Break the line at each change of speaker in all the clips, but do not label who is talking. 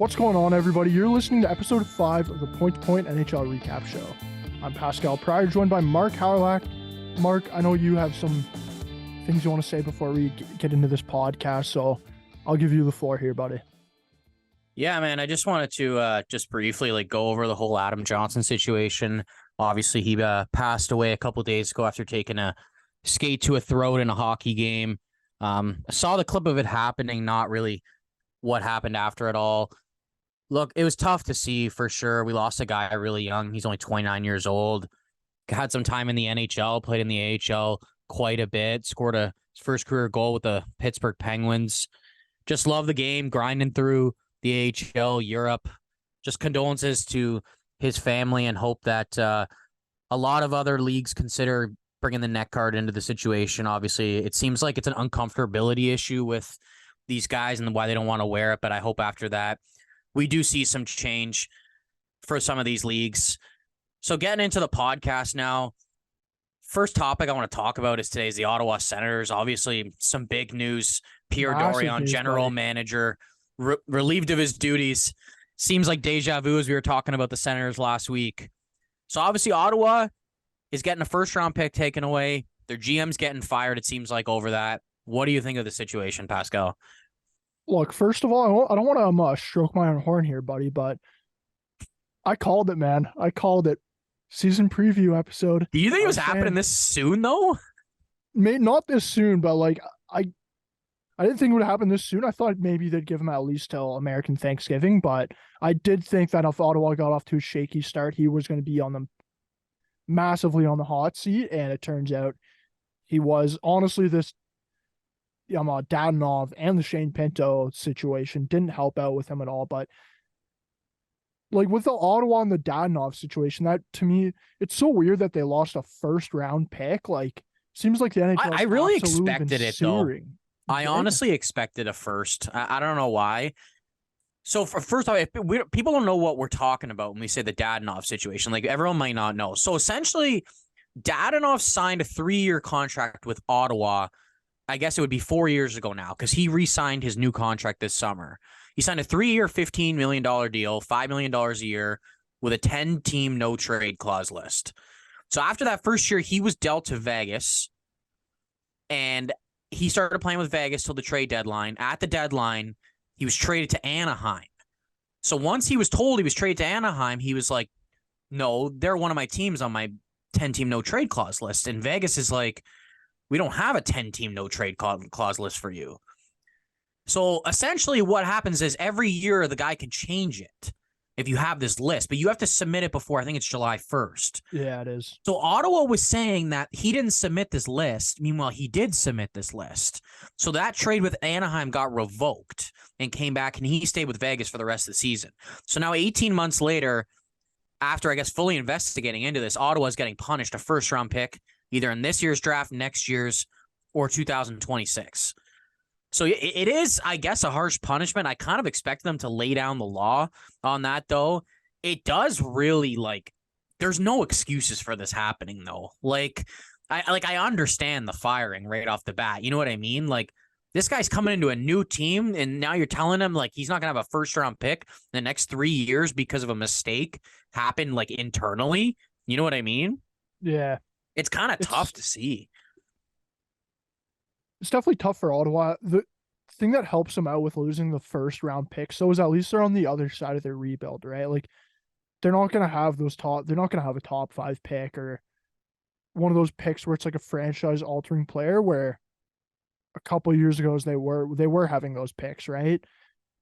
What's going on, everybody? You're listening to episode 5 of the Point NHL Recap Show. I'm Pascal Pryor, joined by Mark Howlack. Mark, I know you have some things you want to say before we get into this podcast, so I'll give you the floor here, buddy.
Yeah, man, I just wanted to just briefly go over the whole Adam Johnson situation. Obviously, he passed away a couple days ago after taking a skate to a throat in a hockey game. I saw the clip of it happening, not really what happened after it all. Look, it was tough to see for sure. We lost a guy really young. He's only 29 years old. Had some time in the NHL, played in the AHL quite a bit, scored his first career goal with the Pittsburgh Penguins. Just love the game, grinding through the AHL, Europe. Just condolences to his family and hope that a lot of other leagues consider bringing the neck guard into the situation. Obviously, it seems like it's an uncomfortability issue with these guys and why they don't want to wear it, but I hope after that we do see some change for some of these leagues. So getting into the podcast now, first topic I want to talk about is today's the Ottawa Senators. Obviously, some big news. Pierre Dorion, general manager, relieved of his duties. Seems like deja vu as we were talking about the Senators last week. So obviously Ottawa is getting a first-round pick taken away. Their GM's getting fired, it seems like, over that. What do you think of the situation, Pascal?
Look, first of all, I don't want to stroke my own horn here, buddy, but I called it, man. I called it. Season preview episode.
Do you think it was happening this soon, though?
Not this soon, but I didn't think it would happen this soon. I thought maybe they'd give him at least till American Thanksgiving, but I did think that if Ottawa got off to a shaky start, he was going to be massively on the hot seat, and it turns out he was. Honestly, this Dadonov and the Shane Pinto situation didn't help out with him at all, but with the Ottawa and the Dadonov situation, that to me, it's so weird that they lost a first round pick. Seems like the NHL.
I really expected it though. I honestly expected a first. I don't know why. So for first off, people don't know what we're talking about when we say the Dadonov situation. Everyone might not know. So essentially, Dadonov signed a 3-year contract with Ottawa. I guess it would be 4 years ago now because he re-signed his new contract this summer. He signed a 3-year, $15 million deal, $5 million a year with a 10-team no-trade clause list. So after that first year, he was dealt to Vegas, and he started playing with Vegas till the trade deadline. At the deadline, he was traded to Anaheim. So once he was told he was traded to Anaheim, he was like, no, they're one of my teams on my 10-team no-trade clause list. And Vegas is like, we don't have a 10-team no-trade clause list for you. So essentially what happens is every year the guy can change it if you have this list, but you have to submit it before, I think it's July 1st.
Yeah, it is.
So Ottawa was saying that he didn't submit this list. Meanwhile, he did submit this list. So that trade with Anaheim got revoked and came back, and he stayed with Vegas for the rest of the season. So now 18 months later, after, I guess, fully investigating into this, Ottawa's getting punished a first-round pick, either in this year's draft, next year's, or 2026. So it is, I guess, a harsh punishment. I kind of expect them to lay down the law on that, though. It does really, there's no excuses for this happening, though. I understand the firing right off the bat. You know what I mean? This guy's coming into a new team, and now you're telling him, he's not going to have a first-round pick in the next 3 years because of a mistake happened, internally. You know what I mean?
Yeah.
It's kind of tough to see.
It's definitely tough for Ottawa. The thing that helps them out with losing the first round pick, so is at least they're on the other side of their rebuild, right? They're not going to have they're not going to have a top 5 pick or one of those picks where it's like a franchise altering player, where a couple of years ago they were having those picks, right?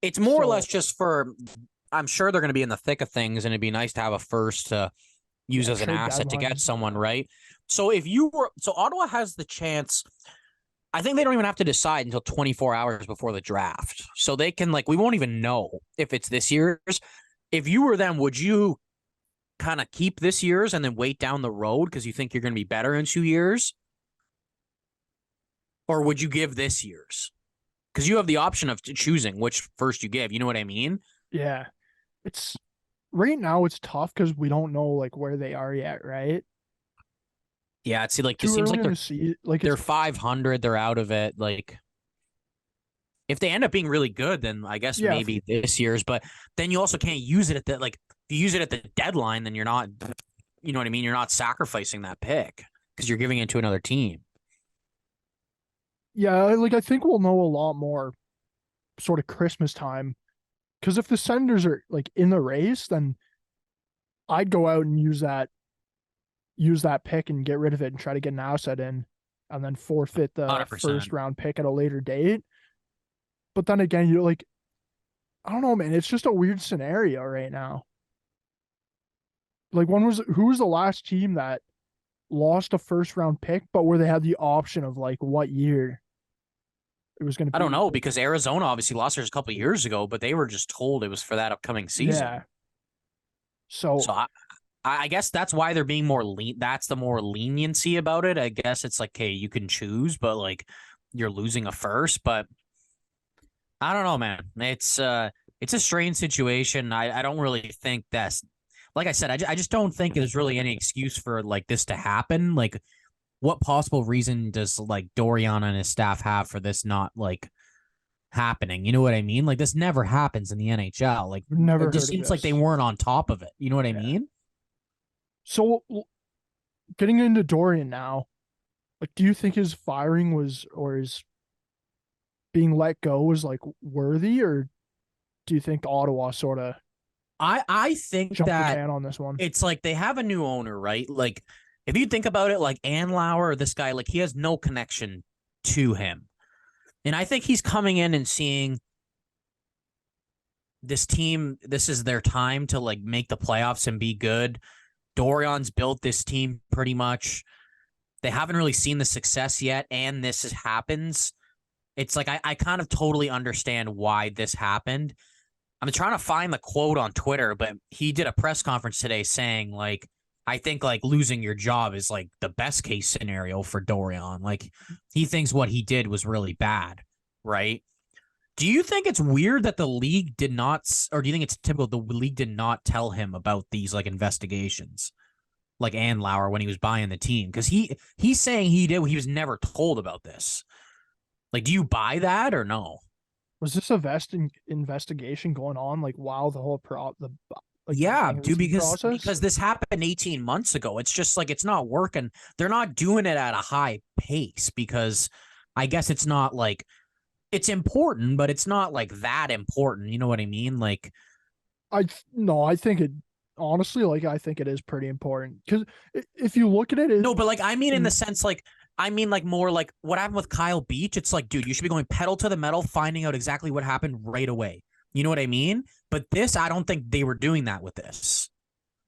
It's more or less just for, I'm sure they're going to be in the thick of things, and it'd be nice to have a first to use as an asset to get someone, right? So Ottawa has the chance. I think they don't even have to decide until 24 hours before the draft. So they can, we won't even know if it's this year's. If you were them, would you kind of keep this year's and then wait down the road because you think you're going to be better in 2 years? Or would you give this year's? Because you have the option of choosing which first you give. You know what I mean?
Yeah. Right now it's tough because we don't know, where they are yet, right?
Yeah, it seems like they're 500. They're out of it. If they end up being really good, then I guess
Yeah,
maybe this year's. But then you also can't use it at the, like, if you use it at the deadline, then you're not, you know what I mean? You're not sacrificing that pick because you're giving it to another team.
yeah, like I think we'll know a lot more sort of Christmas time. Because if the Senators are like in the race, then I'd go out and use that pick and get rid of it and try to get an asset in, and then forfeit the
100%.
first round pick at a later date. But then again, you're like, I don't know, man. It's just a weird scenario right now. Like, who was the last team that lost a first round pick, but where they had the option of like what year it was going to
I don't
be?
know because Arizona obviously lost theirs a couple of years ago, but they were just told it was for that upcoming season.
Yeah. So
So I guess that's why they're being more that's the more leniency about it. I guess it's like, hey, you can choose, but like you're losing a first. But I don't know, man. It's a strange situation. I don't really think that's, like I said, I just don't think there's really any excuse for like this to happen. Like, what possible reason does like Dorion and his staff have for this not like happening? You know what I mean? Like, this never happens in the NHL. Like,
never
it just
heard of
seems like they
this.
weren't on top of it. You know what I
Yeah.
mean?
So getting into Dorian now, like, do you think his firing was or his being let go was like worthy, or do you think Ottawa sort of
I think
jumped the
that
can on this one?
it's like they have a new owner, right? Like, if you think about it, like Anlauer, this guy, like he has no connection to him. And I think he's coming in and seeing this team, this is their time to like make the playoffs and be good. Dorion's built this team pretty much. They haven't really seen the success yet, and happens. It's like I kind of totally understand why this happened. I'm trying to find the quote on Twitter, but he did a press conference today saying, like, I think like losing your job is like the best case scenario for Dorion. Like, he thinks what he did was really bad, right? Do you think it's weird that the league did not, or do you think it's typical the league did not tell him about these like investigations, like Anlauer when he was buying the team? Because he's saying he was never told about this. Like, do you buy that or no?
Was this a investigation going on like while the whole
Yeah,
buying of the
dude,
team
because
process?
this happened 18 months ago. It's just like it's not working. They're not doing it at a high pace because I guess it's not like it's important, but it's not like that important. You know what I mean? Like,
No, I think it honestly, like I think it is pretty important because if you look at it,
no, but like I mean in the
in
sense like I mean like more like what happened with Kyle Beach. It's like, dude, you should be going pedal to the metal, finding out exactly what happened right away. You know what I mean? But this, I don't think they were doing that with this.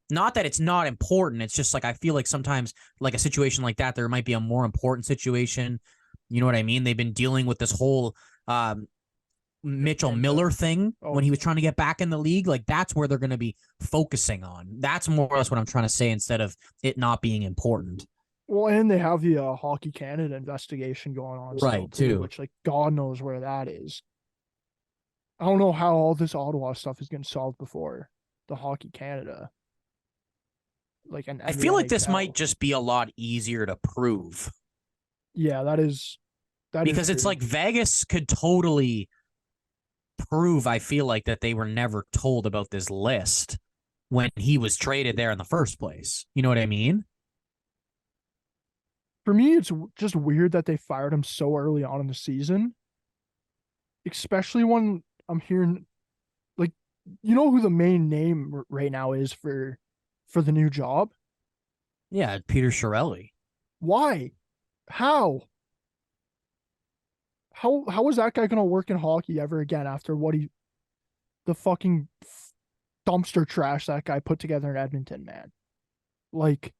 Not that it's not important. It's just like I feel like sometimes like a situation like that, there might be a more important situation. You know what I mean? They've been dealing with this whole Mitchell Miller thing when he was trying to get back in the league. Like that's where they're going to be focusing on. That's more or less what I'm trying to say instead of it not being important.
well, and they have the Hockey Canada investigation going on still
Right,
too,
too.
which like God knows where that is. I don't know how all this Ottawa stuff is getting solved before the Hockey Canada, like
I
and the
feel like this
NHL.
might just be a lot easier to prove
Yeah, that is
because it's
true.
like Vegas could totally prove, I feel like, that they were never told about this list when he was traded there in the first place. You know what I mean?
For me, it's just weird that they fired him so early on in the season, especially when I'm hearing like you know who the main name right now is for the new job.
Yeah, Peter Chiarelli.
Why? How? How is that guy gonna work in hockey ever again after what he the fucking dumpster trash that guy put together in Edmonton, man? Like to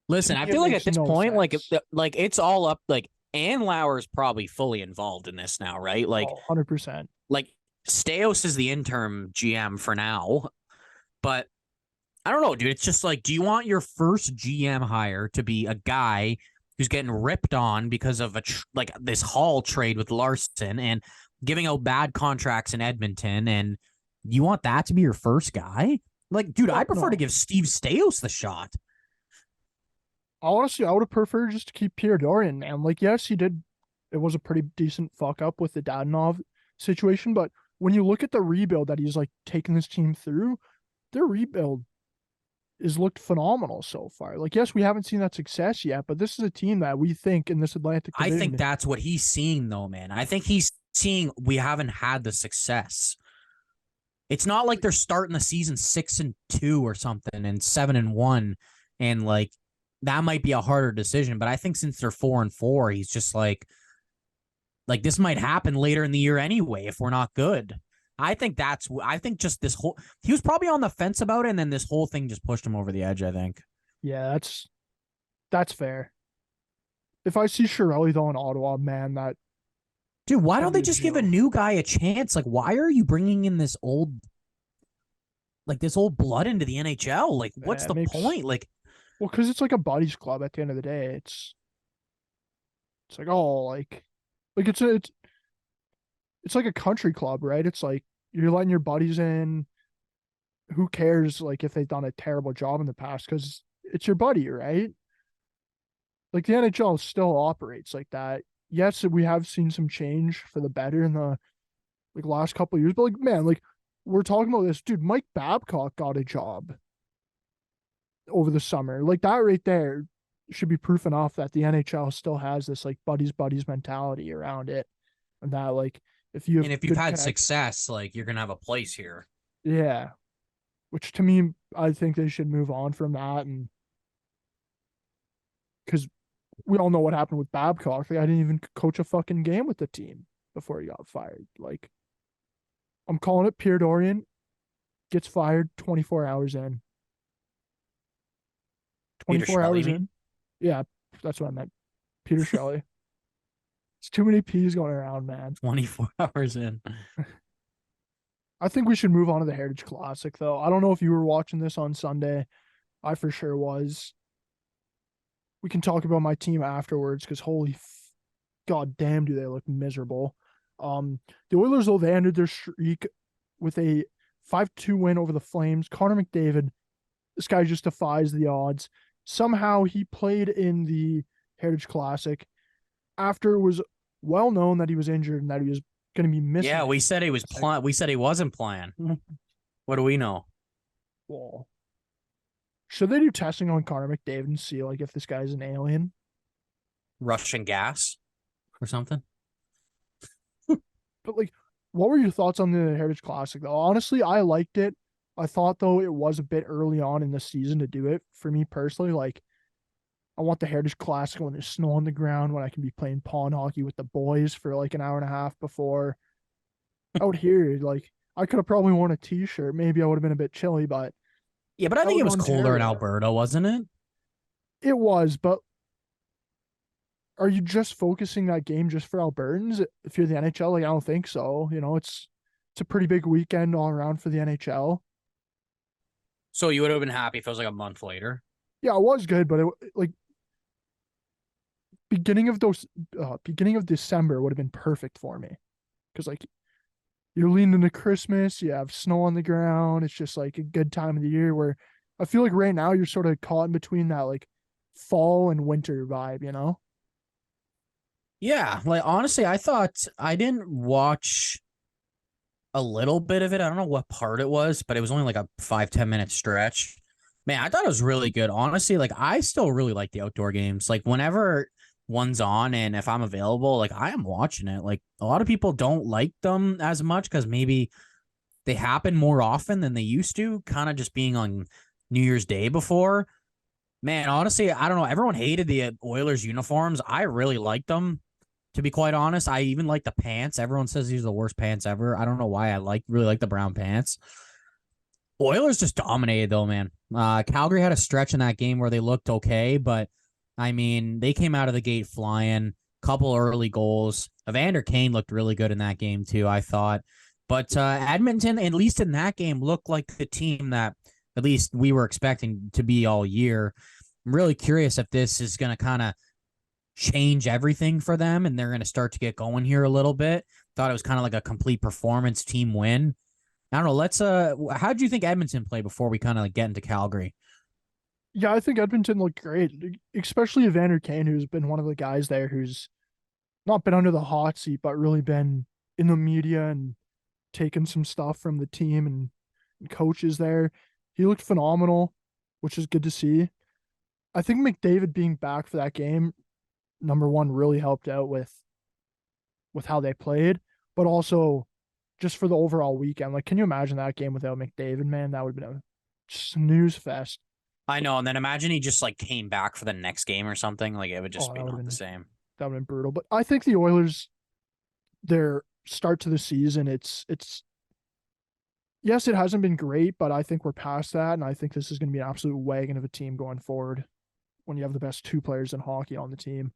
Listen,
me,
I
it
feel like at
makes
this
no
point,
sense.
like it's all up. Like Ann Lauer is probably fully involved in this now, right?
Oh, 100%.
Like Steos is the interim GM for now, but I don't know, dude. It's just like, do you want your first GM hire to be a guy who's getting ripped on because of like this Hall trade with Larson and giving out bad contracts in Edmonton, and you want that to be your first guy? Like, dude, I
Well,
prefer to
no.
give Steve Steos the shot.
Honestly, I would have preferred just to keep Pierre Dorion, man. Like, yes, he did it was a pretty decent fuck up with the Dadonov situation. But when you look at the rebuild that he's like taking this team through, their rebuild has looked phenomenal so far. Like, yes, we haven't seen that success yet, but this is a team that we think in this Atlantic
I
Division.
think that's what he's seeing, though, man. I think he's seeing we haven't had the success. It's not like they're starting the season 6-2 or something and 7-1, and like that might be a harder decision. But I think since they're 4-4, he's just like this might happen later in the year anyway if we're not good. I think just this whole he was probably on the fence about it, and then this whole thing just pushed him over the edge, I think.
Yeah, that's fair. If I see Chiarelli though in Ottawa, man, that
dude, why don't they just give a new guy a chance? Like, why are you bringing in this old blood into the NHL? Like, what's the point? Like,
well, because it's like a buddies club at the end of the day. It's like, oh, like it's like a country club, right? It's like you're letting your buddies in. Who cares, like, if they've done a terrible job in the past? Because it's your buddy, right? Like, the NHL still operates like that. Yes, we have seen some change for the better in the like last couple of years, but like, man, like we're talking about this, dude. Mike Babcock got a job over the summer. Like, that right there should be proof enough that the NHL still has this like buddies mentality around it, and that like if you've
had success, like you're gonna have a place here.
Yeah, which to me, I think they should move on from that, and because we all know what happened with Babcock. Like, I didn't even coach a fucking game with the team before he got fired. Like, I'm calling it. Pierre Dorion gets fired 24 hours in. 24 hours in. Yeah, that's what I meant. Peter Shelley. It's too many P's going around, man.
24 hours in.
I think we should move on to the Heritage Classic, though. I don't know if you were watching this on Sunday. I for sure was. We can talk about my team afterwards because god damn, do they look miserable. The Oilers, though, they ended their streak with a 5-2 win over the Flames. Connor McDavid, this guy just defies the odds. Somehow he played in the Heritage Classic after it was well known that he was injured and that he was going to be missing.
Yeah, we said he was playing. We said he wasn't playing. What do we know?
Well, should they do testing on Connor McDavid and see like if this guy's an alien?
Russian gas or something?
But like, what were your thoughts on the Heritage Classic though? Honestly, I liked it. I thought though it was a bit early on in the season to do it. For me personally, like, I want the Heritage Classic when there's snow on the ground, when I can be playing pond hockey with the boys for like an hour and a half before. Out here, like, I could have probably worn a t-shirt. Maybe I would have been a bit chilly, but
yeah, but I think it was colder in Alberta, wasn't it?
It was, but are you just focusing that game just for Albertans? If you're the NHL, like, I don't think so. You know, it's a pretty big weekend all around for the NHL.
So you would have been happy if it was like a month later?
Yeah, it was good, but it like beginning of December would have been perfect for me, because like you're leaning into Christmas, you have snow on the ground. It's just like a good time of the year where I feel like right now you're sort of caught in between that like fall and winter vibe, you know?
Yeah, like honestly, I didn't watch a little bit of it. I don't know what part it was, but it was only like a 5-10 minute stretch. Man, I thought it was really good. Honestly, like I still really like the outdoor games. Like whenever one's on and if I'm available, like I am watching it. Like a lot of people don't like them as much because maybe they happen more often than they used to, kind of just being on New Year's Day before. Man, honestly, I don't know. Everyone hated the Oilers uniforms. I really liked them, to be quite honest. I even like the pants. Everyone says these are the worst pants ever. I don't know why I really like the brown pants. Oilers just dominated though, man. Calgary had a stretch in that game where they looked okay, but I mean, they came out of the gate flying. Couple early goals. Evander Kane looked really good in that game too, I thought. But Edmonton, at least in that game, looked like the team that at least we were expecting to be all year. I'm really curious if this is going to kind of change everything for them and they're going to start to get going here a little bit. Thought it was kind of like a complete performance team win. I don't know. Let's how do you think Edmonton played before we kind of like get into Calgary?
Yeah, I think Edmonton looked great, especially Evander Kane, who's been one of the guys there who's not been under the hot seat, but really been in the media and taken some stuff from the team and coaches there. He looked phenomenal, which is good to see. I think McDavid being back for that game, number one, really helped out with how they played, but also just for the overall weekend. Like, can you imagine that game without McDavid, man? That would have been a snooze fest.
I know, and then imagine he just like came back for the next game or something. Like it would just
Oh,
be not the same.
that would have been brutal. But I think the Oilers, their start to the season, it's yes, it hasn't been great, but I think we're past that, and I think this is going to be an absolute wagon of a team going forward when you have the best two players in hockey on the team.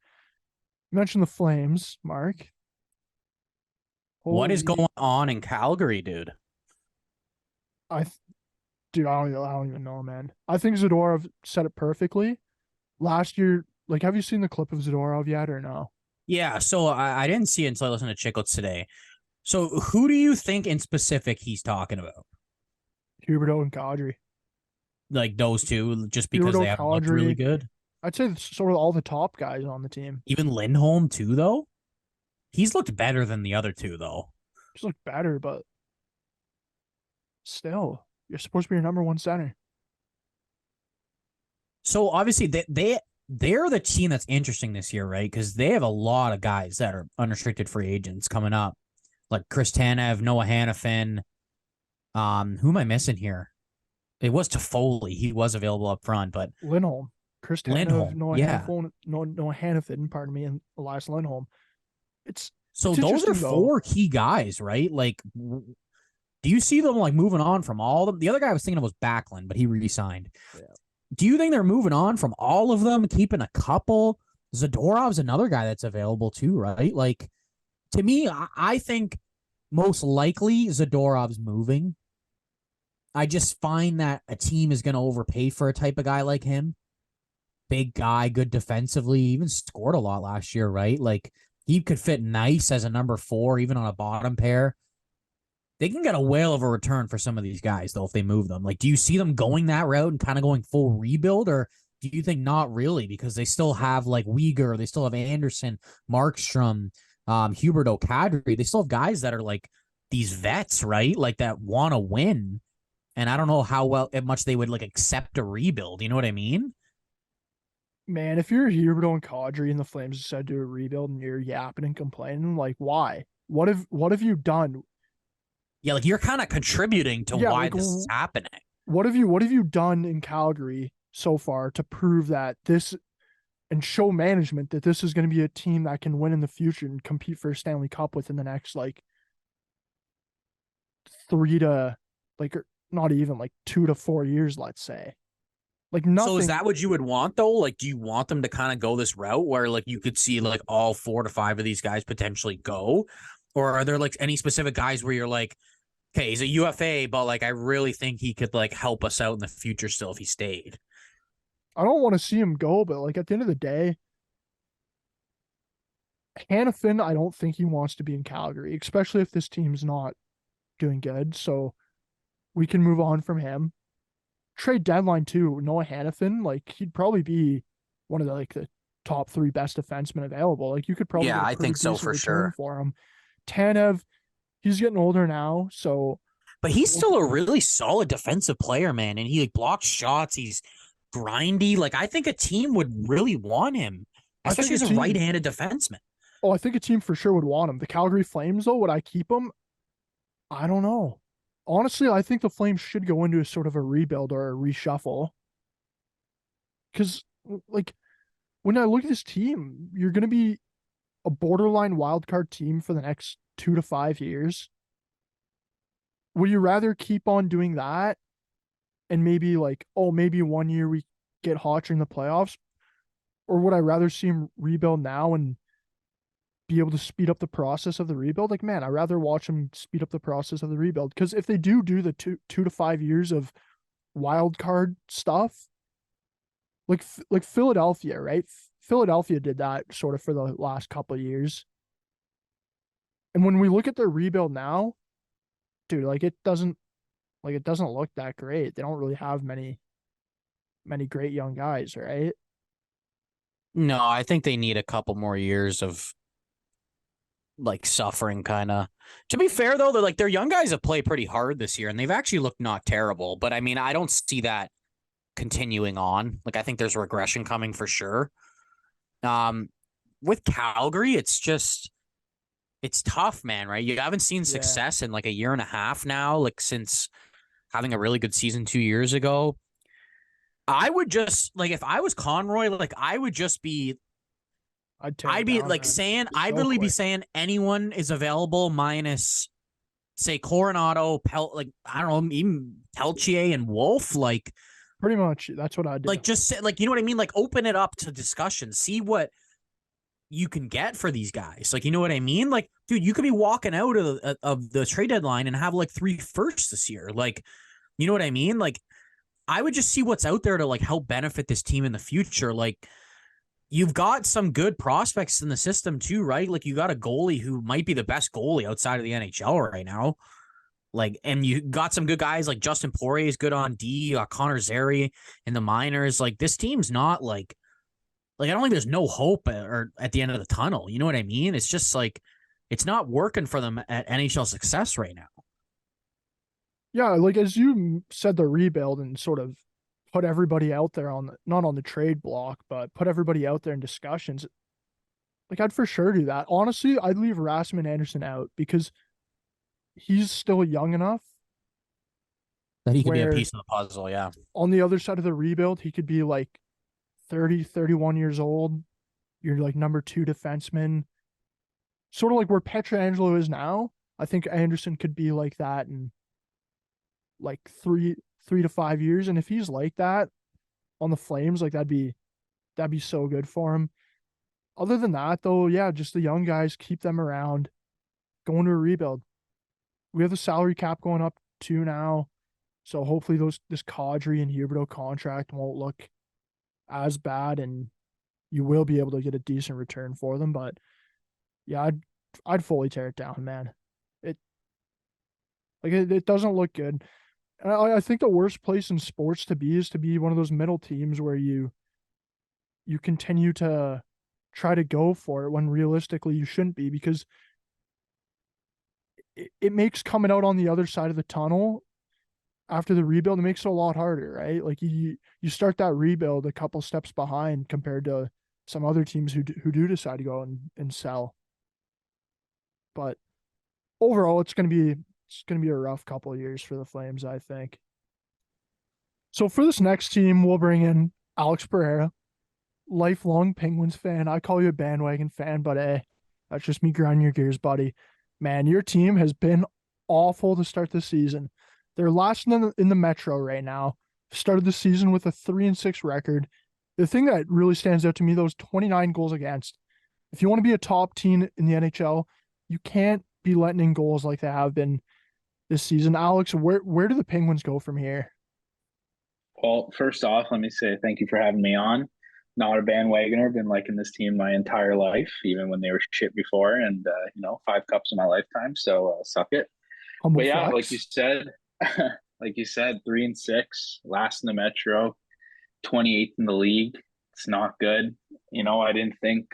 You mentioned the Flames, Mark.
What is
Holy,
going on in Calgary, dude?
I, dude, I don't even know, man. I think Zadorov said it perfectly last year. Like, have you seen the clip of Zadorov yet or no?
Yeah, so I didn't see it until I listened to Chicklets today. So who do you think in specific he's talking about?
Huberto and Kadri.
Like those two, just because
Huberto,
they haven't looked really
Kadri.
good?
I'd say sort of all the top guys on the team.
Even Lindholm too, though? He's looked better than the other two, though.
Just look better, but still, you're supposed to be your number one center.
So obviously they're the team that's interesting this year, right? Because they have a lot of guys that are unrestricted free agents coming up, like Chris Tanev, Noah Hannafin. Who am I missing here? It was Toffoli. He was available up front, but
Lindholm, Chris Tanev,
Lindholm, yeah.
Noah Hannafin, pardon me, and Elias Lindholm.
So
It's
those are
interesting though.
four key guys, right? Like, do you see them like moving on from all of them? The other guy I was thinking of was Backlund, but he re-signed.
Yeah.
Do you think they're moving on from all of them, keeping a couple? Zadorov's another guy that's available too, right? Like, to me, I think most likely Zadorov's moving. I just find that a team is going to overpay for a type of guy like him. Big guy, good defensively, even scored a lot last year, right? Like, he could fit nice as a number 4, even on a bottom pair. They can get a whale of a return for some of these guys, though, if they move them. Like, do you see them going that route and kind of going full rebuild, or do you think not really because they still have like Uyghur, they still have Anderson, Markstrom, Huberto, Kadri. They still have guys that are like these vets, right? Like that want to win. And I don't know how much they would like accept a rebuild. You know what I mean?
Man, if you're Huberto and Kadri and the Flames decide to do a rebuild and you're yapping and complaining, like why? What have you done?
Yeah, like you're kind of contributing to
Yeah,
why
like
this is happening.
what have you done in Calgary so far to prove that this and show management that this is going to be a team that can win in the future and compete for a Stanley Cup within the next like 3 to like not even like 2 to 4 years, let's say. Like
So is
nothing.
that what you would want though? Like, do you want them to kind of go this route where like you could see like all 4 to 5 of these guys potentially go? Or are there like any specific guys where you're like, okay, he's a UFA, but like I really think he could like help us out in the future still if he stayed?
I don't want to see him go, but like at the end of the day, Hannafin, I don't think he wants to be in Calgary, especially if this team's not doing good. So we can move on from him. Trade deadline too. Noah Hannafin, like he'd probably be one of the top 3 best defensemen available. Like you could probably
Yeah,
get a
I
pretty
think so
decent
for
return
sure.
for him. Tanev, he's getting older now, so
But he's
we'll,
still a really solid defensive player, man. And he like blocks shots. He's grindy. Like I think a team would really want him,
I think
especially
a
as a
team.
right-handed defenseman.
Oh, I think a team for sure would want him. The Calgary Flames, though, would I keep him? I don't know. Honestly, I think the Flames should go into a sort of a rebuild or a reshuffle. Because, like, when I look at this team, you're going to be a borderline wildcard team for the next 2 to 5 years. Would you rather keep on doing that and maybe, like, oh, maybe one year we get hot during the playoffs? Or would I rather see him rebuild now and be able to speed up the process of the rebuild? Like, man, I'd rather watch them speed up the process of the rebuild. Because if they do the 2 to 5 years of wild card stuff, like Philadelphia, right? Philadelphia did that sort of for the last couple of years. And when we look at their rebuild now, dude, like it doesn't look that great. They don't really have many great young guys, right?
No, I think they need a couple more years of like suffering kind of. To be fair though, they're like their young guys have played pretty hard this year and they've actually looked not terrible. But I mean, I don't see that continuing on. Like I think there's regression coming for sure. With Calgary, it's tough, man, right? You haven't seen
Yeah,
success in like a year and a half now, like since having a really good season 2 years ago. I would just like if I was Conroy, like I would just be
I'd tear
I'd
it
be
down,
like
man.
saying I'd
So
literally be
quick.
saying anyone is available minus say Coronado, like I don't know, even Peltier and Wolf,
Pretty much, that's what I do.
just say, like you know what I mean, like open it up to discussion, see what you can get for these guys. Like, you know what I mean? Like, dude, you could be walking out of the trade deadline and have like 3 firsts this year. Like, you know what I mean? Like, I would just see what's out there to like help benefit this team in the future. Like, you've got some good prospects in the system too, right? Like, you got a goalie who might be the best goalie outside of the NHL right now. Like, and you got some good guys like Justin Poirier is good on D, Connor Zary in the minors. Like, this team's not like I don't think there's no hope or at the end of the tunnel. You know what I mean? It's just like it's not working for them at NHL success right now.
Yeah, like as you said, the rebuild and sort of put everybody out there on not on the trade block, but put everybody out there in discussions. Like I'd for sure do that. Honestly, I'd leave Rasmus Anderson out because he's still young enough
That he could be a
where
piece of the puzzle. Yeah.
on the other side of the rebuild, he could be like 30, 31 years old. You're like number two defenseman, sort of like where Petrangelo is now. I think Anderson could be like that in like 3 to 5 years. And if he's like that on the Flames, like that'd be so good for him. Other than that, though, yeah, just the young guys, keep them around, going to a rebuild. We have the salary cap going up too now. So hopefully this Kadri and Huberto contract won't look as bad and you will be able to get a decent return for them. But yeah, I'd fully tear it down, man. It it doesn't look good. And I think the worst place in sports to be is to be one of those middle teams where you continue to try to go for it when realistically you shouldn't be because it makes coming out on the other side of the tunnel after the rebuild, it makes it a lot harder, right? Like you start that rebuild a couple steps behind compared to some other teams who do decide to go and sell. But overall, it's gonna be a rough couple of years for the Flames, I think. So for this next team, we'll bring in Alex Pereira, lifelong Penguins fan. I call you a bandwagon fan, but that's just me grinding your gears, buddy. Man, your team has been awful to start the season. They're last in the Metro right now. Started the season with a 3-6 record. The thing that really stands out to me, those 29 goals against. If you want to be a top team in the NHL, you can't be letting in goals like they have been this season. Alex, where do the Penguins go from here?
Well, first off, let me say thank you for having me on. Not a bandwagoner, been liking this team my entire life, even when they were shit before, and 5 cups in my lifetime. So suck it.
Humble
But yeah, like you
flex.
said, 3-6, last in the Metro, 28th in the league. It's not good. I didn't think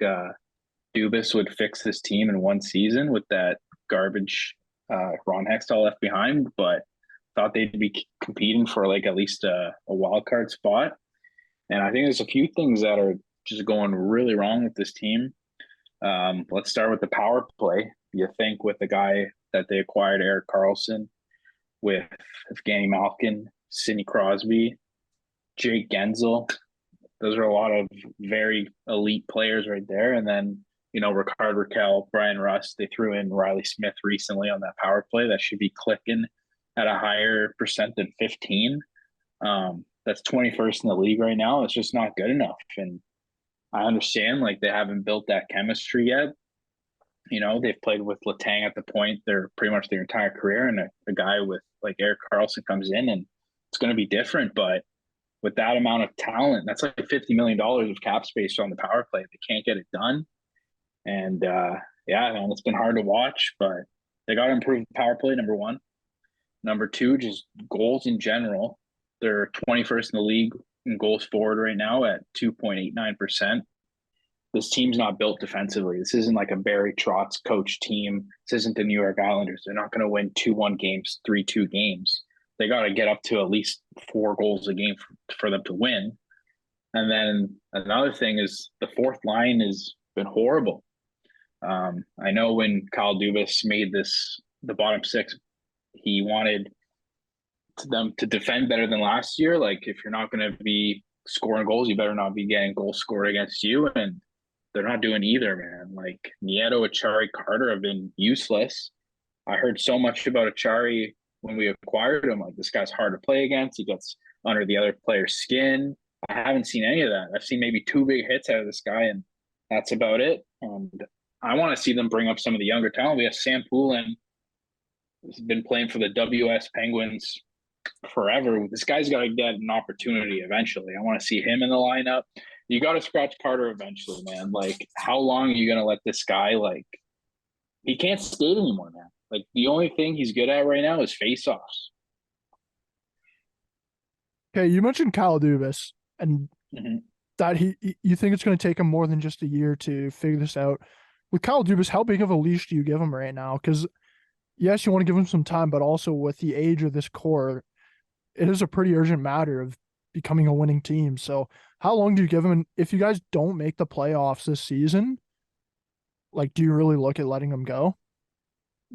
Dubas would fix this team in one season with that garbage Ron Hextall left behind, but thought they'd be competing for like at least a wild card spot. And I think there's a few things that are just going really wrong with this team. Let's start with the power play. You think with the guy that they acquired, Erik Karlsson, with Evgeny Malkin, Sidney Crosby, Jake Gensel, those are a lot of very elite players right there. And then, Ricard Raquel, Brian Rust, they threw in Riley Smith recently on that power play. That should be clicking at a higher percent than 15. That's 21st in the league right now. It's just not good enough. And I understand like they haven't built that chemistry yet. They've played with Letang at the point they're pretty much their entire career, and a guy with like Erik Karlsson comes in and it's going to be different. But with that amount of talent, that's like $50 million of cap space on the power play. They can't get it done. And yeah, man, it's been hard to watch, but they got to improve the power play, number one. Number two, just goals in general. They're 21st in the league in goals forward right now at 2.89%. this team's not built defensively. This isn't like a Barry Trotz coach team. This isn't the New York Islanders. They're not going to win 2-1 games, 3-2 games. They got to get up to at least 4 goals a game for them to win. And then another thing is the fourth line has been horrible. I know when Kyle Dubas made the bottom 6, he wanted them to defend better than last year. Like, if you're not going to be scoring goals, you better not be getting goals scored against you. And they're not doing either, man. Like, Nieto, Achari, Carter have been useless. I heard so much about Achari when we acquired him. Like, this guy's hard to play against. He gets under the other player's skin. I haven't seen any of that. I've seen maybe 2 big hits out of this guy, and that's about it. And I want to see them bring up some of the younger talent. We have Sam Poulin, who's been playing for the WS Penguins forever. This guy's got to get an opportunity eventually. I want to see him in the lineup. You got to scratch Carter eventually, man. Like, how long are you going to let this guy, like, he can't skate anymore, man. Like, the only thing he's good at right now is face-offs.
Okay, you mentioned Kyle Dubas, and that you think it's going to take him more than just a year to figure this out. With Kyle Dubas, how big of a leash do you give him right now? Because, yes, you want to give him some time, but also with the age of this core, it is a pretty urgent matter of becoming a winning team. So how long do you give him? And if you guys don't make the playoffs this season, like, do you really look at letting him go?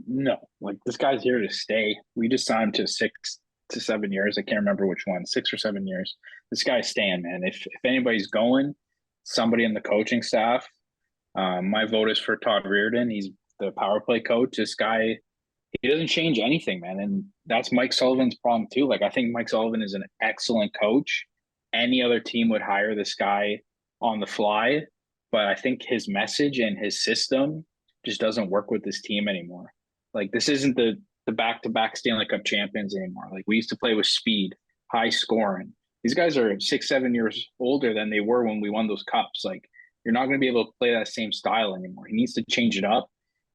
No, like, this guy's here to stay. We just signed him to 6 to 7 years. I can't remember which one, 6 or 7 years. This guy's staying, man. If anybody's going, somebody in the coaching staff. My vote is for Todd Reardon. He's the power play coach. This guy, he doesn't change anything, man. And that's Mike Sullivan's problem too. Like, I think Mike Sullivan is an excellent coach. Any other team would hire this guy on the fly, but I think his message and his system just doesn't work with this team anymore. Like, this isn't the back-to-back Stanley Cup champions anymore. Like, we used to play with speed, high scoring. These guys are 6-7 years older than they were when we won those cups. Like, you're not going to be able to play that same style anymore. He needs to change it up.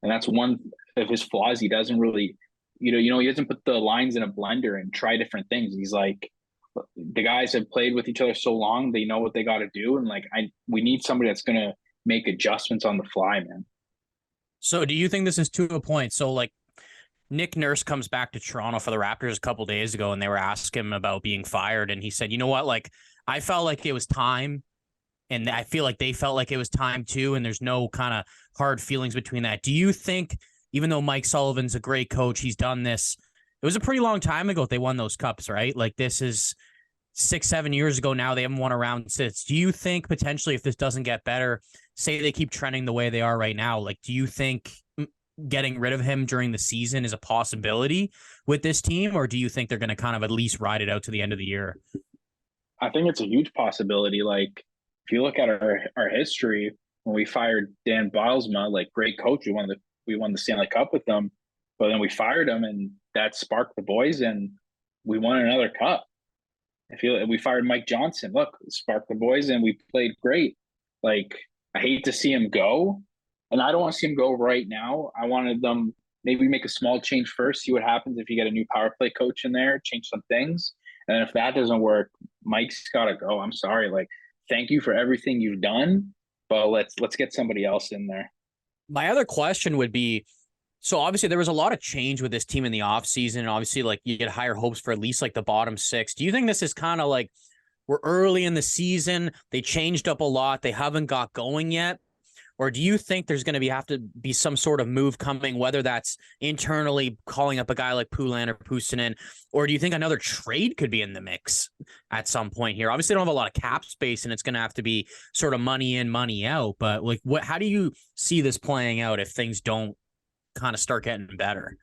And that's one of his flaws. He doesn't really, he doesn't put the lines in a blender and try different things. He's like, the guys have played with each other so long, they know what they got to do. And like, we need somebody that's going to make adjustments on the fly, man.
So do you think this is to a point? So like, Nick Nurse comes back to Toronto for the Raptors a couple days ago, and they were asking him about being fired. And he said, you know what? Like, I felt like it was time. And I feel like they felt like it was time too. And there's no kind of hard feelings between that. Do you think, even though Mike Sullivan's a great coach, he's done this, it was a pretty long time ago they won those cups, right? Like, this is 6-7 years ago now. They haven't won a round since. Do you think potentially, if this doesn't get better, say they keep trending the way they are right now, like, do you think getting rid of him during the season is a possibility with this team? Or do you think they're going to kind of at least ride it out to the end of the year?
I think it's a huge possibility. Like, if you look at our history, when we fired Dan Bilesma, like, great coach, we won the Stanley Cup with them, but then we fired him, and that sparked the boys, and we won another cup. We fired Mike Johnson. Look, it sparked the boys, and we played great. Like, I hate to see him go, and I don't want to see him go right now. I wanted them maybe make a small change first, see what happens if you get a new power play coach in there, change some things. And if that doesn't work, Mike's got to go. I'm sorry. Like, thank you for everything you've done, but let's get somebody else in there.
My other question would be, so obviously there was a lot of change with this team in the offseason, and obviously, like, you get higher hopes for at least like the bottom 6. Do you think this is kind of like, we're early in the season, they changed up a lot, they haven't got going yet? Or do you think there's going to have to be some sort of move coming, whether that's internally calling up a guy like Poulin or Puustinen, or do you think another trade could be in the mix at some point here? Obviously, they don't have a lot of cap space, and it's going to have to be sort of money in, money out. But like, how do you see this playing out if things don't kind of start getting better?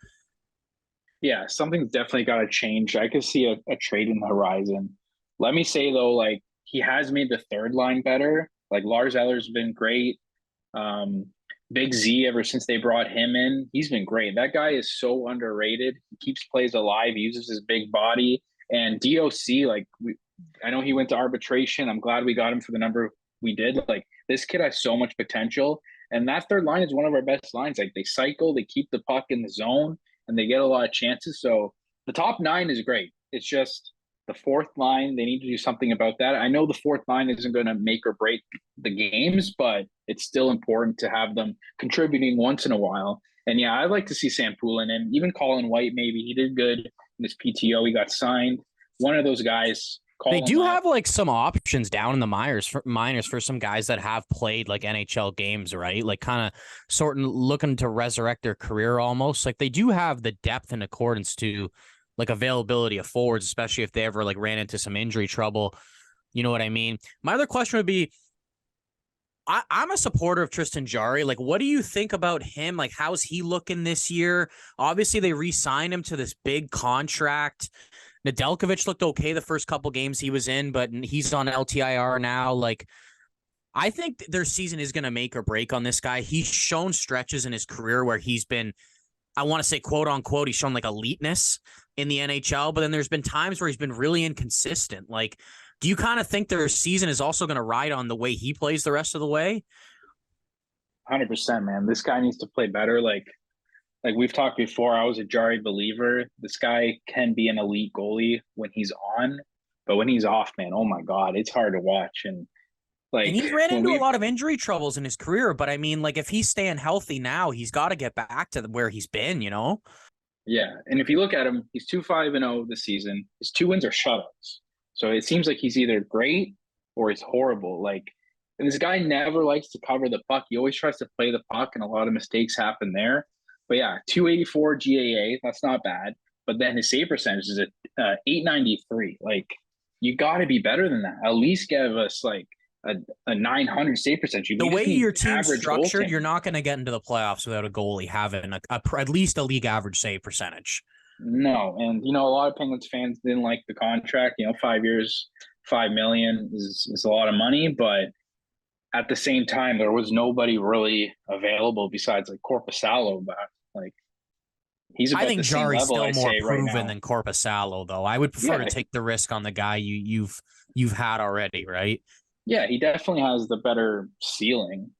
Yeah, something's definitely got to change. I could see a trade in the horizon. Let me say, though, like, he has made the third line better. Like, Lars Eller's been great. Big Z, ever since they brought him in, he's been great. That guy is so underrated. He keeps plays alive. He uses his big body. And DOC, like, I know he went to arbitration. I'm glad we got him for the number we did. Like, this kid has so much potential. And that third line is one of our best lines. Like, they cycle, they keep the puck in the zone, and they get a lot of chances. So the top 9 is great. It's just The fourth line, they need to do something about that. I know the fourth line isn't going to make or break the games, but it's still important to have them contributing once in a while. And yeah, I'd like to see Sam Poulin and even Colin White. Maybe he did good in his PTO. He got signed. One of those guys.
They do have like some options down in the minors for some guys that have played like NHL games, right? Like kind of sort of looking to resurrect their career almost. Like they do have the depth in accordance to like availability of forwards, especially if they ever like ran into some injury trouble. You know what I mean? My other question would be, I'm a supporter of Tristan Jarry. Like, what do you think about him? Like, how's he looking this year? Obviously, they re-signed him to this big contract. Nedeljkovic looked okay the first couple games he was in, but he's on LTIR now. Like, I think their season is going to make or break on this guy. He's shown stretches in his career where he's been, I want to say, quote unquote, he's shown like eliteness in the NHL, but then there's been times where he's been really inconsistent. Like, do you kind of think their season is also going to ride on the way he plays the rest of the way?
100%, man. This guy needs to play better. Like we've talked before, I was a Jarry believer. This guy can be an elite goalie when he's on, but when he's off, man, oh my God, it's hard to watch. And
he's ran into a lot of injury troubles in his career, but I mean, like if he's staying healthy now, he's got to get back to where he's been, you know?
Yeah, and if you look at him, he's 2-5-0 this season. His 2 wins are shutouts. So it seems like he's either great or he's horrible. Like, and this guy never likes to cover the puck. He always tries to play the puck, and a lot of mistakes happen there. But yeah, 284 GAA, that's not bad. But then his save percentage is at 893. Like, you got to be better than that. At least give us like a 900 save percentage.
The way your team's structured, you're not going to get into the playoffs without a goalie having at least a league average save percentage.
No, and a lot of Penguins fans didn't like the contract. 5 years, $5 million is a lot of money, but at the same time, there was nobody really available besides like Korpisalo. But like, he's about the same level. I think Jarry's still more proven
than Korpisalo, though. I would prefer to take the risk on the guy you've had already, right?
Yeah, he definitely has the better ceiling.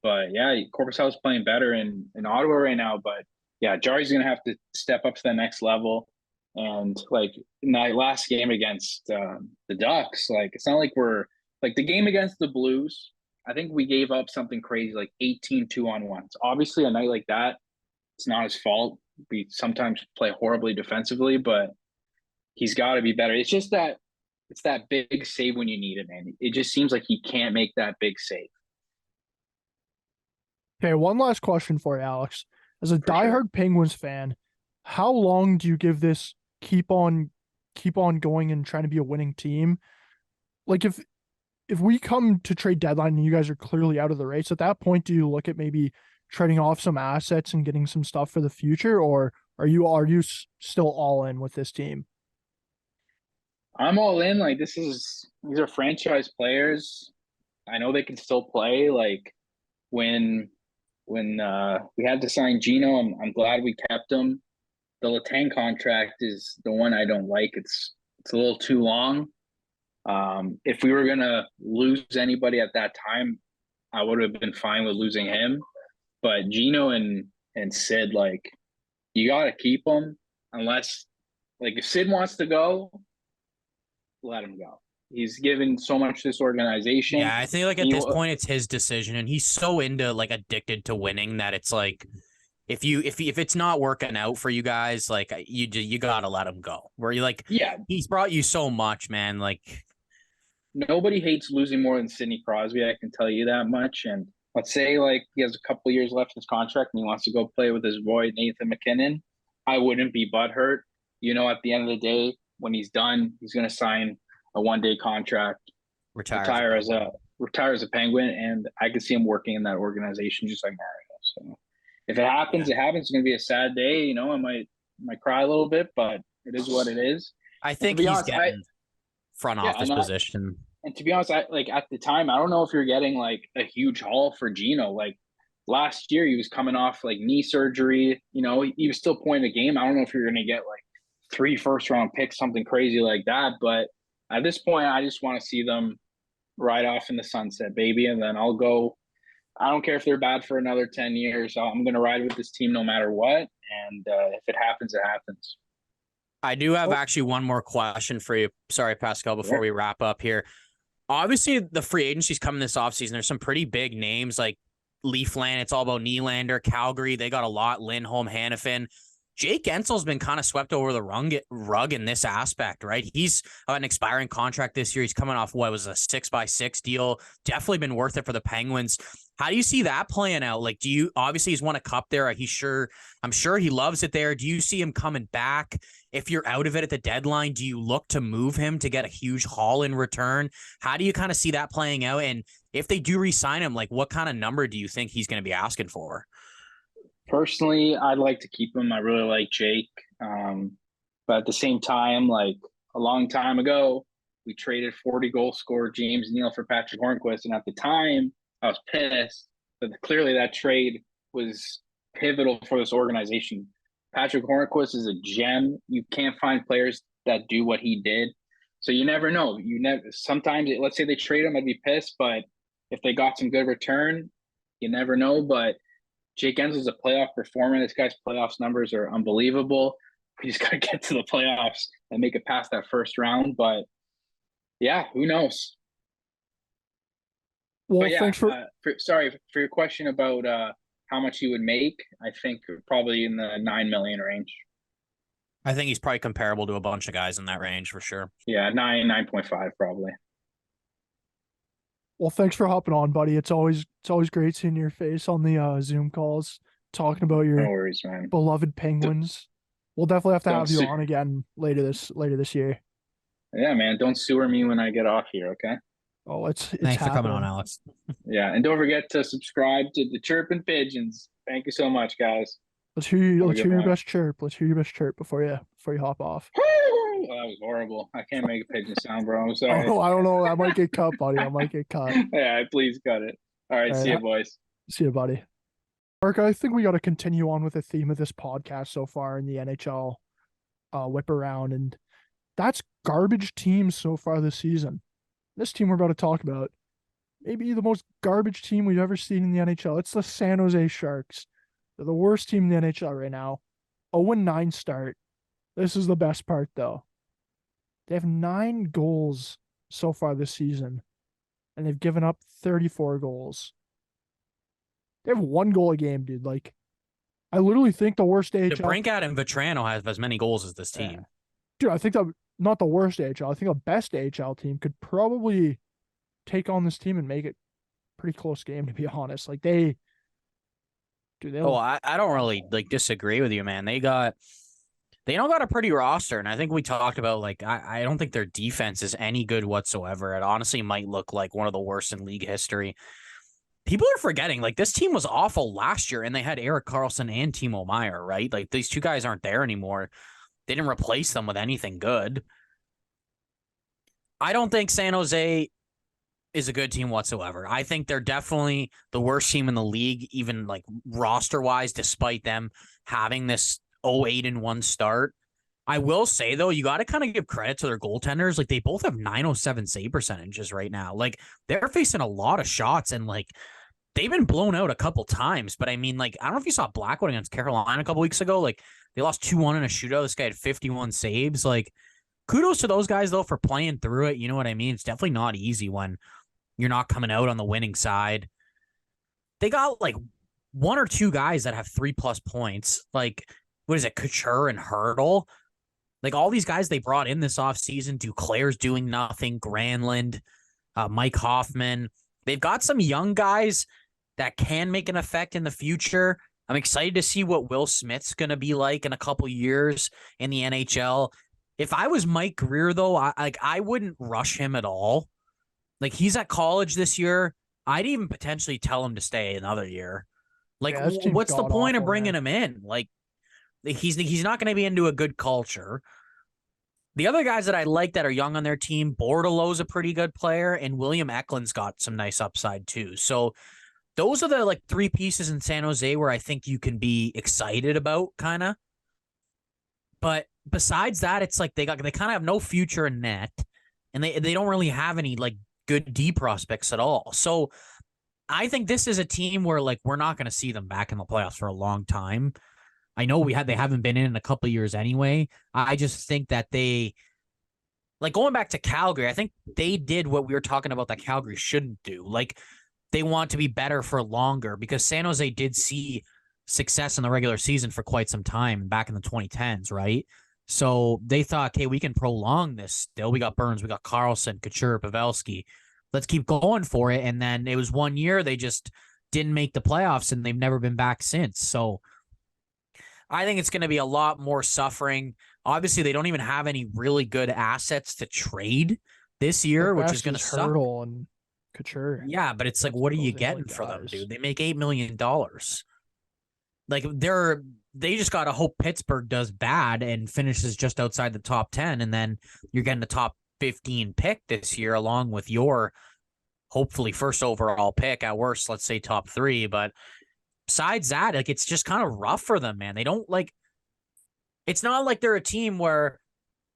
But yeah, Korpisalo's playing better in Ottawa right now. But yeah, Jarry's going to have to step up to the next level. And like in that last game against the Ducks, like it's not like we're like the game against the Blues. I think we gave up something crazy, like 18 2-on-1s. Obviously, a night like that, it's not his fault. We sometimes play horribly defensively, but he's got to be better. It's just that it's that big save when you need it, man. It just seems like he can't make that big save.
Okay, one last question for you, Alex. As a diehard Penguins fan, how long do you give this keep on going and trying to be a winning team? Like if we come to trade deadline and you guys are clearly out of the race, at that point, do you look at maybe trading off some assets and getting some stuff for the future, or are you still all in with this team?
I'm all in. Like these are franchise players. I know they can still play. Like when we had to sign Gino, I'm glad we kept him. The Letang contract is the one I don't like. It's a little too long. If we were gonna lose anybody at that time, I would have been fine with losing him. But Gino and Sid, like, you gotta keep them unless, like, if Sid wants to go, let him go. He's given so much to this organization.
Yeah, I think like at this point it's his decision, and he's so into like addicted to winning that it's like if it's not working out for you guys, like you gotta let him go. Where you like,
yeah,
he's brought you so much, man. Like
nobody hates losing more than Sidney Crosby. I can tell you that much. And let's say like he has a couple years left in his contract and he wants to go play with his boy Nathan McKinnon. I wouldn't be butthurt. At the end of the day, when he's done, he's going to sign a one-day contract, retire as a Penguin, and I could see him working in that organization just like Mario. So if it happens, it happens. It's going to be a sad day. I might cry a little bit, but it is what it is.
I think he's getting front office position.
And to be honest, at the time, I don't know if you're getting like a huge haul for Gino. Like last year, he was coming off like knee surgery. He was still playing the game. I don't know if you're going to get like 3 first-round picks, something crazy like that. But at this point, I just want to see them ride off in the sunset, baby. And then I'll go. I don't care if they're bad for another 10 years. I'm going to ride with this team no matter what. And if it happens, it happens.
I do have actually one more question for you. Sorry, Pascal, before we wrap up here. Obviously, the free agency's coming this offseason. There's some pretty big names like Leafland. It's all about Nylander, Calgary. They got a lot. Lindholm, Hannafin. Jake Ensel's been kind of swept over the rug in this aspect, right? He's got an expiring contract this year. He's coming off what was a 6x6 deal. Definitely been worth it for the Penguins. How do you see that playing out? Like, do you obviously he's won a cup there? I'm sure he loves it there. Do you see him coming back? If you're out of it at the deadline, do you look to move him to get a huge haul in return? How do you kind of see that playing out? And if they do re-sign him, like what kind of number do you think he's going to be asking for?
Personally, I'd like to keep him. I really like Jake. But at the same time, like a long time ago, we traded 40 goal scorer James Neal for Patrick Hornquist. And at the time, I was pissed. But clearly that trade was pivotal for this organization. Patrick Hornquist is a gem. You can't find players that do what he did. So you never know. Sometimes, let's say they trade him, I'd be pissed. But if they got some good return, you never know. But Jake Ensel's a playoff performer. This guy's playoffs numbers are unbelievable. We just got to get to the playoffs and make it past that first round. But yeah, who knows?
Well,
yeah,
thanks for
your question about how much he would make. I think probably in the 9 million range.
I think he's probably comparable to a bunch of guys in that range for sure.
Yeah, 9.5 probably.
Well, thanks for hopping on, buddy. It's always great seeing your face on the Zoom calls, talking about your
no worries, man.
Beloved Penguins. We'll definitely have to have you on again later this year.
Yeah, man. Don't sewer me when I get off here, okay?
Oh, it's
thanks for coming on, Alex.
Yeah, and don't forget to subscribe to the Chirping Pigeons. Thank you so much, guys.
Let's hear your best chirp. Let's hear your best chirp before you hop off.
Oh, that was horrible. I can't make a pigeon sound, bro. I'm sorry.
Oh, I don't know. I might get cut, buddy. I might get cut.
Yeah, please cut it. All right, see you, boys.
See you, buddy. Mark, I think we got to continue on with the theme of this podcast so far in the NHL Whip Around, and that's garbage teams so far this season. This team we're about to talk about, maybe the most garbage team we've ever seen in the NHL. It's the San Jose Sharks. They're the worst team in the NHL right now. 0-9 start. This is the best part, though. They have 9 goals so far this season, and they've given up 34 goals. They have 1 goal a game, dude. Like, I literally think the worst AHL...
DeBrincat and Vetrano have as many goals as this team.
Yeah. Dude, I think that not the worst AHL. I think the best AHL team could probably take on this team and make it a pretty close game, to be honest. Like, I
don't really disagree with you, man. They don't got a pretty roster, and I think we talked about I don't think their defense is any good whatsoever. It honestly might look like one of the worst in league history. People are forgetting this team was awful last year, and they had Erik Karlsson and Timo Meier, right? Like, these two guys aren't there anymore. They didn't replace them with anything good. I don't think San Jose is a good team whatsoever. I think they're definitely the worst team in the league, even roster wise, despite them having this 0-8-1 start. I will say though, you got to kind of give credit to their goaltenders. They both have 907 save percentages right now. They're facing a lot of shots, and they've been blown out a couple times. But I mean, I don't know if you saw Blackwood against Carolina a couple weeks ago. They lost 2-1 in a shootout. This guy had 51 saves. Kudos to those guys though for playing through it. You know what I mean? It's definitely not easy when you're not coming out on the winning side. They got 1 or 2 guys that have 3+ points. What is it? Couture and Hurdle. All these guys they brought in this offseason. Duclair's doing nothing. Granlund, Mike Hoffman. They've got some young guys that can make an effect in the future. I'm excited to see what Will Smith's going to be like in a couple years in the NHL. If I was Mike Greer, though, I wouldn't rush him at all. He's at college this year. I'd even potentially tell him to stay another year. What's the point of bringing him in? He's not going to be into a good culture. The other guys that I like that are young on their team, Bordeleau's a pretty good player, and William Eklund's got some nice upside too. So those are the 3 pieces in San Jose where I think you can be excited about, kind of. But besides that, it's they kind of have no future in net, and they don't really have any good D prospects at all. So I think this is a team where we're not going to see them back in the playoffs for a long time. I know they haven't been in a couple of years anyway. I just think that they, like, going back to Calgary, I think they did what we were talking about that Calgary shouldn't do. Like, they want to be better for longer, because San Jose did see success in the regular season for quite some time back in the 2010s, right? So they thought, okay, we can prolong this still. We got Burns, we got Carlson, Couture, Pavelski. Let's keep going for it. And then it was 1 year, they just didn't make the playoffs, and they've never been back since. So I think it's going to be a lot more suffering. Obviously, they don't even have any really good assets to trade this year, which is going to suck.
Hurdle and Couture.
Yeah, but it's like, what are you getting for them, dude? They make $8 million. Like, they just got to hope Pittsburgh does bad and finishes just outside the top 10, and then you're getting the top 15 pick this year, along with your hopefully first overall pick. At worst, let's say top 3. But besides that, like, it's just kind of rough for them, man. They don't, like, it's not like they're a team where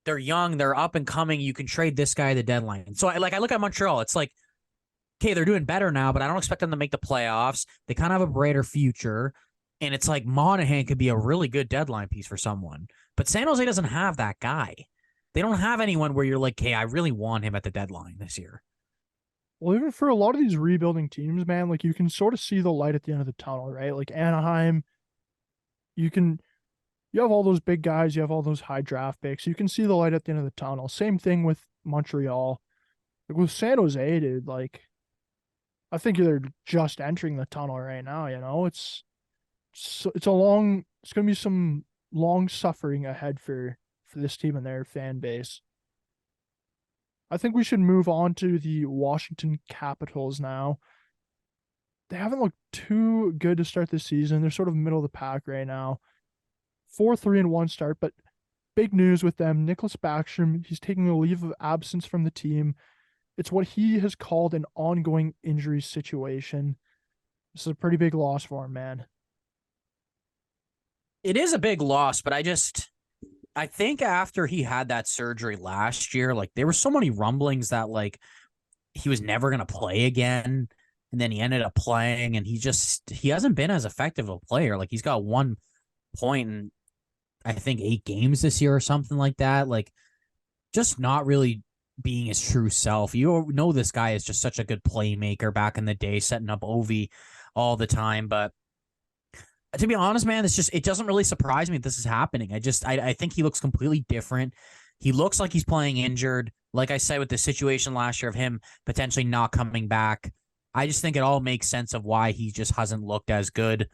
they're young, they're up and coming, you can trade this guy at the deadline. So I look at Montreal, it's like, okay, they're doing better now, but I don't expect them to make the playoffs. They kind of have a brighter future. And it's like Monahan could be a really good deadline piece for someone. But San Jose doesn't have that guy. They don't have anyone where you're like, hey, I really want him at the deadline this year.
Well, even for a lot of these rebuilding teams, man, like, you can sort of see the light at the end of the tunnel, right? Like Anaheim, you have all those big guys, you have all those high draft picks. You can see the light at the end of the tunnel. Same thing with Montreal. Like with San Jose, dude, like, I think they're just entering the tunnel right now, you know? It's going to be some long suffering ahead for this team and their fan base. I think we should move on to the Washington Capitals now. They haven't looked too good to start this season. They're sort of middle of the pack right now. 4-3-1 start, but big news with them. Nicholas Backstrom, he's taking a leave of absence from the team. It's what he has called an ongoing injury situation. This is a pretty big loss for him, man.
It is a big loss, but I think after he had that surgery last year, like, there were so many rumblings that, like, he was never going to play again. And then he ended up playing, and he hasn't been as effective a player. Like, he's got 1 point in, I think, 8 games this year or something like that. Like, just not really being his true self. You know, this guy is just such a good playmaker back in the day, setting up Ovi all the time. But to be honest, man, it doesn't really surprise me that this is happening. I think he looks completely different. He looks like he's playing injured. Like I said, with the situation last year of him potentially not coming back, I just think it all makes sense of why he just hasn't looked as good.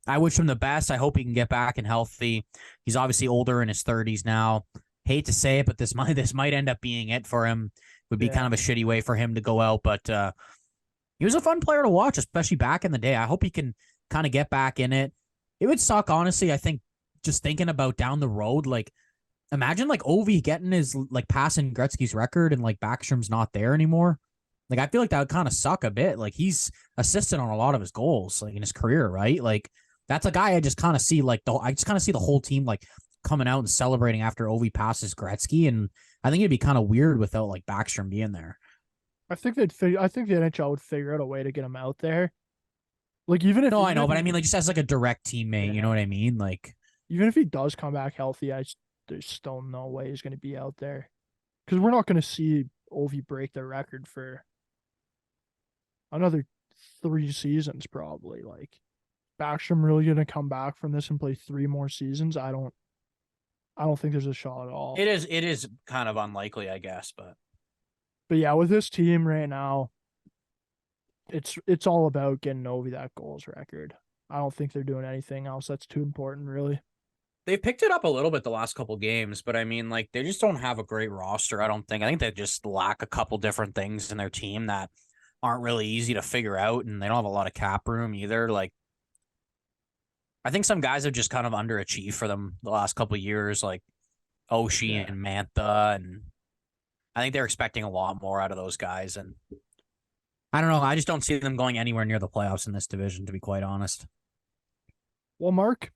I wish him the best. I hope he can get back and healthy. He's obviously older, in his 30s now. Hate to say it, but this might end up being it for him. Would be kind of a shitty way for him to go out, but he was a fun player to watch, especially back in the day. I hope he can kind of get back in it. It would suck, honestly. I think, just thinking about down the road, like, imagine like Ovi getting his, like, passing Gretzky's record, and like Backstrom's not there anymore. Like, I feel like that would kind of suck a bit. Like, he's assisted on a lot of his goals, like, in his career, right? Like, that's a guy I just kind of see, like, I just kind of see the whole team, like, coming out and celebrating after Ovi passes Gretzky, and I think it'd be kind of weird without, like, Backstrom being there.
I think the NHL would figure out a way to get him out there. Like, even if...
No, I know, but I mean, like, just as, like, a direct teammate, you know what I mean? Like,
even if he does come back healthy, there's still no way he's going to be out there. Because we're not going to see Ovi break the record for another 3 seasons, probably. Like, Backstrom really going to come back from this and play 3 more seasons? I don't think there's a shot at all.
It is kind of unlikely, I guess, but
yeah, with this team right now, it's all about getting Ovi that goals record. I don't think they're doing anything else that's too important, really.
They've picked it up a little bit the last couple games, but I mean, like, they just don't have a great roster, I don't think. I think they just lack a couple different things in their team that aren't really easy to figure out, and they don't have a lot of cap room either. Like, I think some guys have just kind of underachieved for them the last couple of years, like Oshie and Mantha, and I think they're expecting a lot more out of those guys, and I don't know. I just don't see them going anywhere near the playoffs in this division, to be quite honest.
Well, Mark,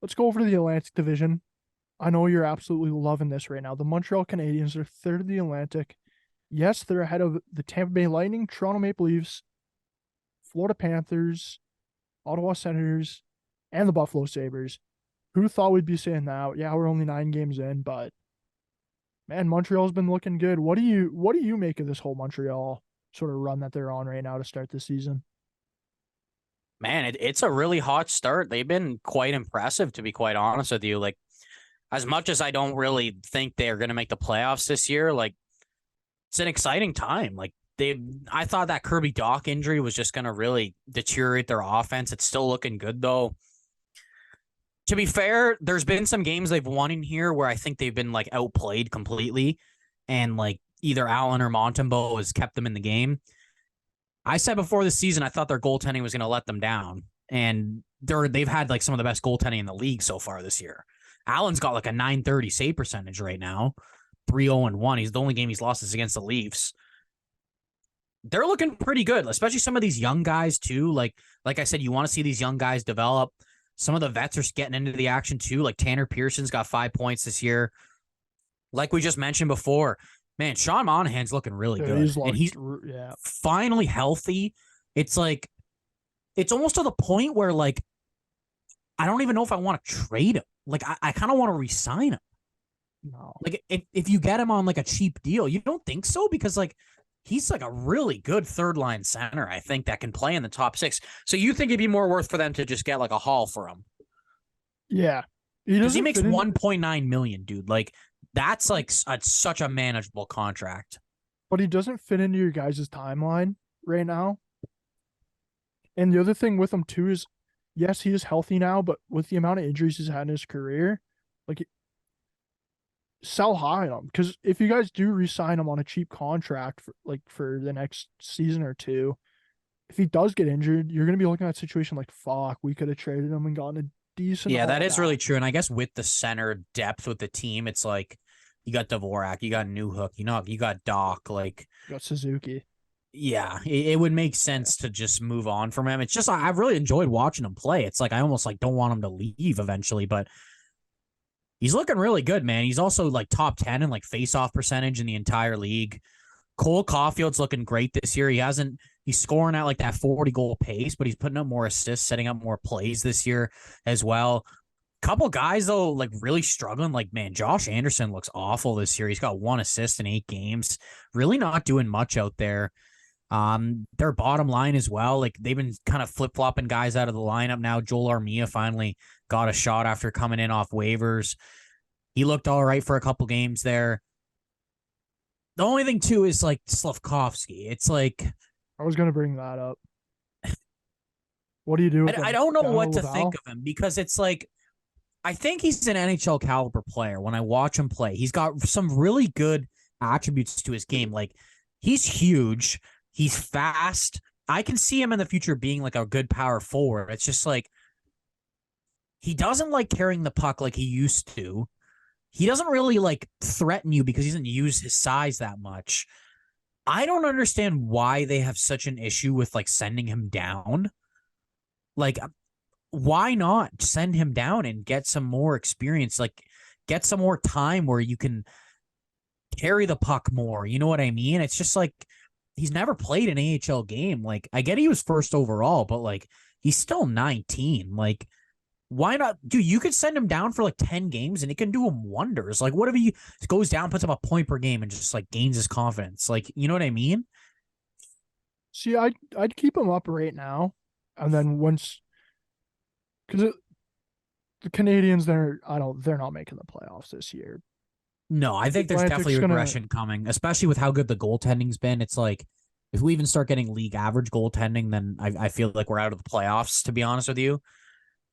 let's go over to the Atlantic Division. I know you're absolutely loving this right now. The Montreal Canadiens are third in the Atlantic. Yes, they're ahead of the Tampa Bay Lightning, Toronto Maple Leafs, Florida Panthers, Ottawa Senators, and the Buffalo Sabres. Who thought we'd be saying that? Yeah, we're only 9 games in, but man, Montreal's been looking good. What do you make of this whole Montreal sort of run that they're on right now to start the season?
Man, it's a really hot start. They've been quite impressive, to be quite honest with you. Like, as much as I don't really think they're going to make the playoffs this year, like, it's an exciting time. Like, I thought that Kirby Dach injury was just going to really deteriorate their offense. It's still looking good, though. To be fair, there's been some games they've won in here where I think they've been like outplayed completely, and like either Allen or Montembeault has kept them in the game. I said before the season I thought their goaltending was going to let them down, and they've had like some of the best goaltending in the league so far this year. Allen's got like a .930 save percentage right now, 3-0-1. He's the only game he's lost is against the Leafs. They're looking pretty good, especially some of these young guys too. Like I said, you want to see these young guys develop. Some of the vets are getting into the action too. Like Tanner Pearson's got 5 points this year. Like we just mentioned before, man, Sean Monahan's looking really good. And he's finally healthy. It's like, it's almost to the point where like, I don't even know if I want to trade him. Like, I kind of want to re-sign him.
No.
Like, if you get him on like a cheap deal, you don't think so? Because like, he's like a really good third line center, I think, that can play in the top 6. So you think it'd be more worth for them to just get like a haul for him?
Yeah.
Because he makes $1.9 million, dude. Like, that's like such a manageable contract.
But he doesn't fit into your guys' timeline right now. And the other thing with him too is, yes, he is healthy now, but with the amount of injuries he's had in his career, like, sell high on him. Because if you guys do re-sign him on a cheap contract for the next season or two, if he does get injured, you're going to be looking at a situation like, fuck, we could have traded him and gotten a decent.
Yeah, that is really true. And I guess with the center depth with the team, it's like you got Dvorak, you got Newhook, you got Dach, like
you got Suzuki.
Yeah, it would make sense to just move on from him. It's just I've really enjoyed watching him play. It's like I almost like don't want him to leave eventually, but he's looking really good, man. He's also like top 10 in like face-off percentage in the entire league. Cole Caulfield's looking great this year. He's scoring at like that 40-goal pace, but he's putting up more assists, setting up more plays this year as well. Couple guys, though, like really struggling. Like, man, Josh Anderson looks awful this year. He's got 1 assist in 8 games. Really not doing much out there. Their bottom line as well. Like, they've been kind of flip-flopping guys out of the lineup now. Joel Armia finally got a shot after coming in off waivers. He looked all right for a couple games there. The only thing, too, is like Slavkovsky. It's like,
I was going to bring that up. What do you do with him?
I don't know what to think of him, because it's like, I think he's an NHL caliber player when I watch him play. He's got some really good attributes to his game. Like, he's huge. He's fast. I can see him in the future being like a good power forward. It's just like, he doesn't like carrying the puck like he used to. He doesn't really like threaten you because he doesn't use his size that much. I don't understand why they have such an issue with like sending him down. Like, why not send him down and get some more experience? Like, get some more time where you can carry the puck more. You know what I mean? It's just like, he's never played an AHL game. Like, I get he was first overall, but like, he's still 19. Like, why not? Dude, you could send him down for like 10 games and it can do him wonders. Like, what if he goes down, puts up a point per game and just like gains his confidence? Like, you know what I mean?
See, I'd keep him up right now. And then once, because the Canadians, they're not making the playoffs this year.
No, I think there's definitely regression coming, especially with how good the goaltending's been. It's like, if we even start getting league average goaltending, then I feel like we're out of the playoffs, to be honest with you.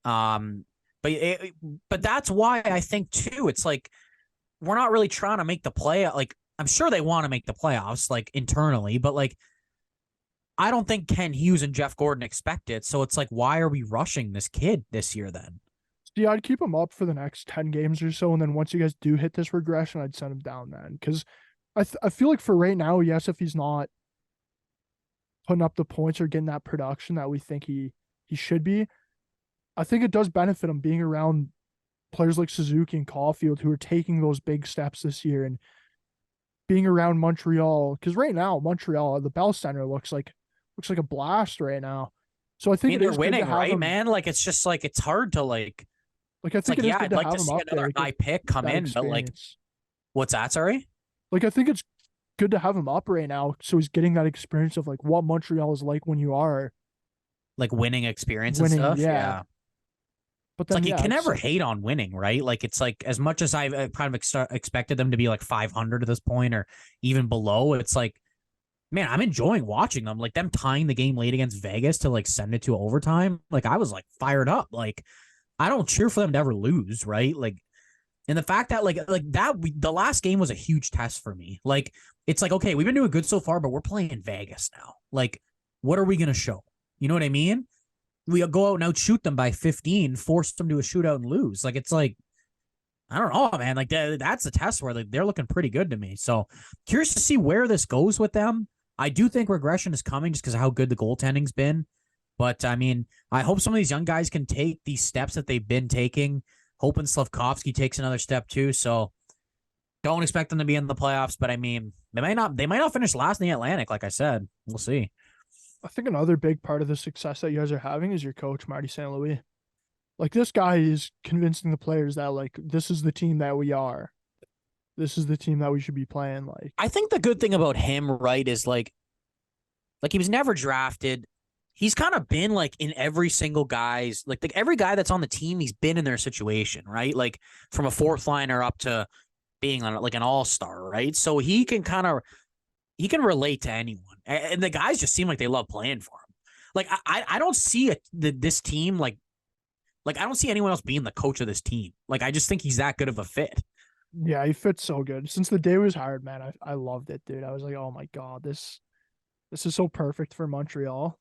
But that's why I think too, it's like, we're not really trying to make the play. Like, I'm sure they want to make the playoffs, like internally, but like, I don't think Ken Hughes and Jeff Gordon expect it. So it's like, why are we rushing this kid this year then?
Yeah, I'd keep him up for the next 10 games or so, and then once you guys do hit this regression, I'd send him down then. Because I feel like for right now, yes, if he's not putting up the points or getting that production that we think he should be, I think it does benefit him being around players like Suzuki and Caulfield who are taking those big steps this year, and being around Montreal. Because right now, Montreal, the Bell Center looks like a blast right now. So I think
they're winning, right, man? Like, it's just like, it's hard to like
Like, I
It's
think
like,
it is
yeah,
good
I'd
to
like
have
to
him
see
up there
another
to get
high pick come
that
in, but like,
experience.
what's that? Sorry?
Like, I think it's good to have him up right now, so he's getting that experience of like what Montreal is like when you are
Like winning experience and
winning.
stuff.
Yeah,
Yeah.
but
It's
then
like you
yeah,
can
it's
never hate on winning, right? Like it's like as much as I've kind of expected them to be like 500 at this point or even below, it's like, man, I'm enjoying watching them. Like them tying the game late against Vegas to like send it to overtime. Like I was like fired up. Like I don't cheer for them to ever lose, right? Like, and the fact that the last game was a huge test for me. Like it's like, okay, we've been doing good so far, but we're playing in Vegas now. Like, what are we gonna show? You know what I mean? We go out and outshoot them by 15, force them to a shootout and lose. Like it's like, I don't know, man. Like that's a test where they're looking pretty good to me. So curious to see where this goes with them. I do think regression is coming just because of how good the goaltending's been. But I mean, I hope some of these young guys can take these steps that they've been taking. Hoping Slavkovsky takes another step too. So don't expect them to be in the playoffs, but I mean, they might not finish last in the Atlantic, like I said. We'll see.
I think another big part of the success that you guys are having is your coach, Marty St. Louis. Like, this guy is convincing the players that like this is the team that we are. This is the team that we should be playing like.
I think the good thing about him, right, is like he was never drafted. He's kind of been like in every single guy's like every guy that's on the team, he's been in their situation, right? Like from a fourth liner up to being on like an all-star, right? So he can relate to anyone. And the guys just seem like they love playing for him. Like I don't see this team like I don't see anyone else being the coach of this team. Like I just think he's that good of a fit.
Yeah, he fits so good. Since the day he was hired, man, I loved it, dude. I was like, oh my god, this is so perfect for Montreal.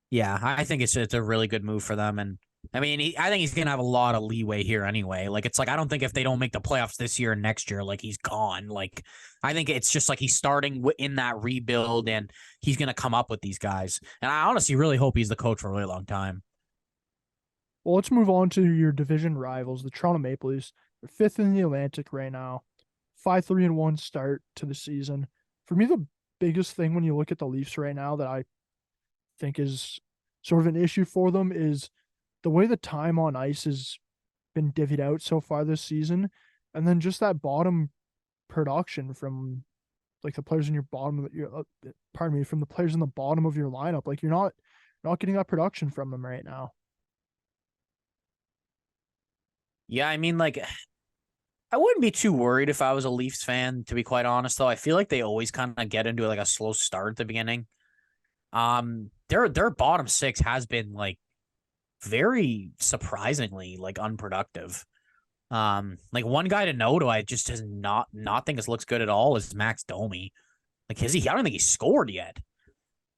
Yeah, I think it's a really good move for them, and I mean, I think he's gonna have a lot of leeway here anyway. Like, it's like I don't think if they don't make the playoffs this year and next year, like he's gone. Like, I think it's just like he's starting in that rebuild, and he's gonna come up with these guys. And I honestly really hope he's the coach for a really long time.
Well, let's move on to your division rivals, the Toronto Maple Leafs. They're fifth in the Atlantic right now. 5-3-1 start to the season. For me, the biggest thing when you look at the Leafs right now that I think is sort of an issue for them is the way the time on ice has been divvied out so far this season, and then just that bottom production from like the players in your bottom of your pardon me, from the players in the bottom of your lineup. Like, you're not getting that production from them right now.
Yeah, I mean, like I wouldn't be too worried if I was a Leafs fan, to be quite honest. Though I feel like they always kind of get into like a slow start at the beginning. Their bottom six has been like very surprisingly like unproductive. Like one guy to note who I just does not think this looks good at all is Max Domi. Like I don't think he scored yet.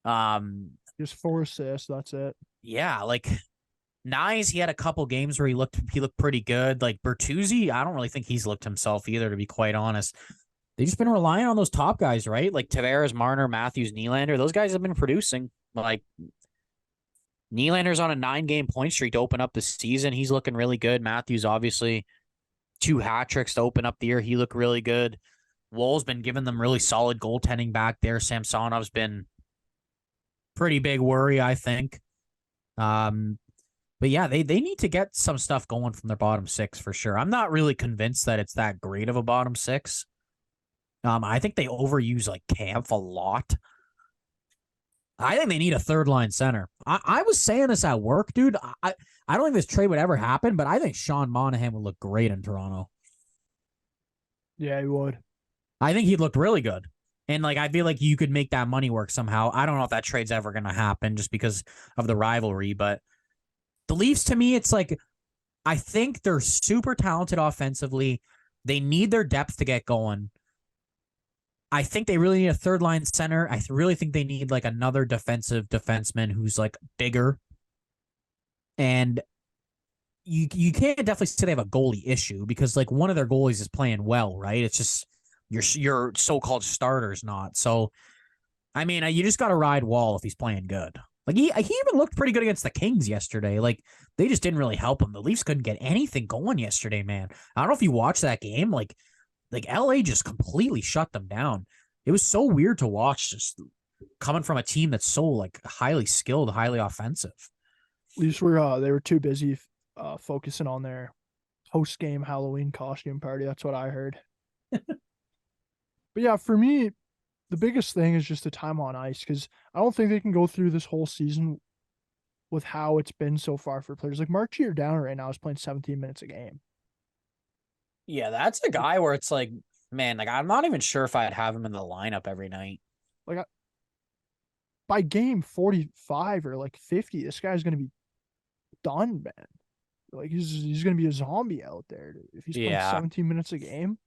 Just 4 assists, that's it.
Yeah, like Nyes, he had a couple games where he looked pretty good. Like Bertuzzi, I don't really think he's looked himself either, to be quite honest. They've just been relying on those top guys, right? Like Tavares, Marner, Matthews, Nylander. Those guys have been producing. Like Nylander's on a 9-game point streak to open up the season. He's looking really good. Matthews, obviously, 2 hat tricks to open up the year. He looked really good. Wool's been giving them really solid goaltending back there. Samsonov's been pretty big worry, I think. But yeah, they need to get some stuff going from their bottom six for sure. I'm not really convinced that it's that great of a bottom six. I think they overuse like Kampf a lot. I think they need a third line center. I was saying this at work, dude. I don't think this trade would ever happen, but I think Sean Monahan would look great in Toronto.
Yeah, he would.
I think he looked really good. And like I feel like you could make that money work somehow. I don't know if that trade's ever gonna happen just because of the rivalry, but the Leafs, to me, it's like I think they're super talented offensively. They need their depth to get going. I think they really need a third line center. I really think they need like another defensive defenseman who's like bigger. And you can't definitely say they have a goalie issue because like one of their goalies is playing well, right? It's just your so-called starter's not. So, I mean, you just got to ride Wall if he's playing good. Like he even looked pretty good against the Kings yesterday. Like they just didn't really help him. The Leafs couldn't get anything going yesterday, man. I don't know if you watched that game. Like LA just completely shut them down. It was so weird to watch, just coming from a team that's so like highly skilled, highly offensive.
Leafs were they were too busy focusing on their post-game Halloween costume party. That's what I heard. But yeah, for me, the biggest thing is just the time on ice, because I don't think they can go through this whole season with how it's been so far for players. Like Mark Giordano right now is playing 17 minutes a game.
Yeah, that's a guy where it's like, man, like I'm not even sure if I'd have him in the lineup every night.
Like by game 45 or like 50, this guy's going to be done, man. Like he's going to be a zombie out there if he's playing 17 minutes a game.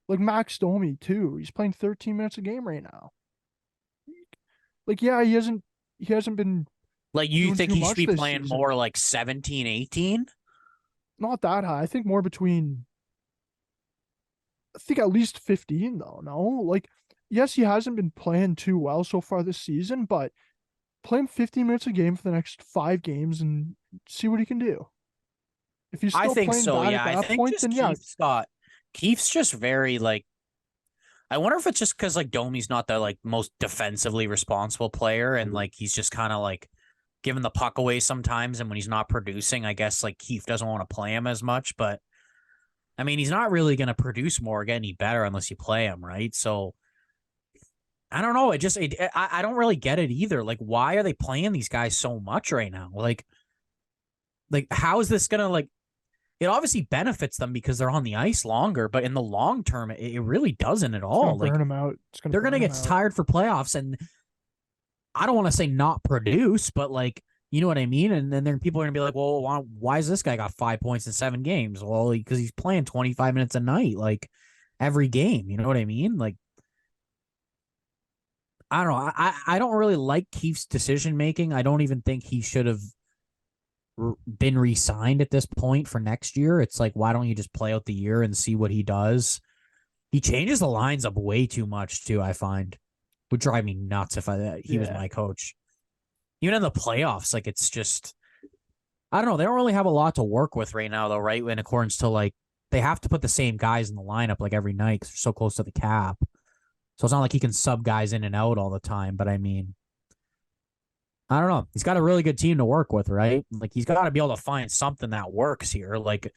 Like Max Domi too. He's playing 13 minutes a game right now. Like, yeah, he hasn't been
like, you think he should be playing
season.
more like 17, 18?
Not that high. I think more between, I think at least 15 though. No, like, yes, he hasn't been playing too well so far this season, but play him 15 minutes a game for the next 5 games and see what he can do. If he's still playing bad at that point, then yeah.
Keith's just very like, I wonder if it's just because like Domi's not the like most defensively responsible player, and like he's just kind of like giving the puck away sometimes, and when he's not producing, I guess like Keith doesn't want to play him as much. But I mean, he's not really going to produce more, get any better unless you play him, right? So I don't know. I don't really get it either. Like, why are they playing these guys so much right now? Like how is this gonna like? It obviously benefits them because they're on the ice longer, but in the long term, it really doesn't at all.
Like, burn them out.
They're going to get tired for playoffs, and I don't want to say not produce, but like, you know what I mean? And then people are going to be like, well, why is this guy got 5 points in 7 games? Well, because he's playing 25 minutes a night, like every game. You know what I mean? Like, I don't know. I don't really like Keith's decision making. I don't even think he should have been re-signed at this point for next year. It's like, why don't you just play out the year and see what he does? He changes the lines up way too much too, I find. Would drive me nuts if he was my coach. Even in the playoffs, like, it's just, I don't know. They don't really have a lot to work with right now, though, right? In accordance to, like, they have to put the same guys in the lineup like every night because they're so close to the cap. So it's not like he can sub guys in and out all the time. But I mean, I don't know. He's got a really good team to work with, right? Like, he's got to be able to find something that works here. Like,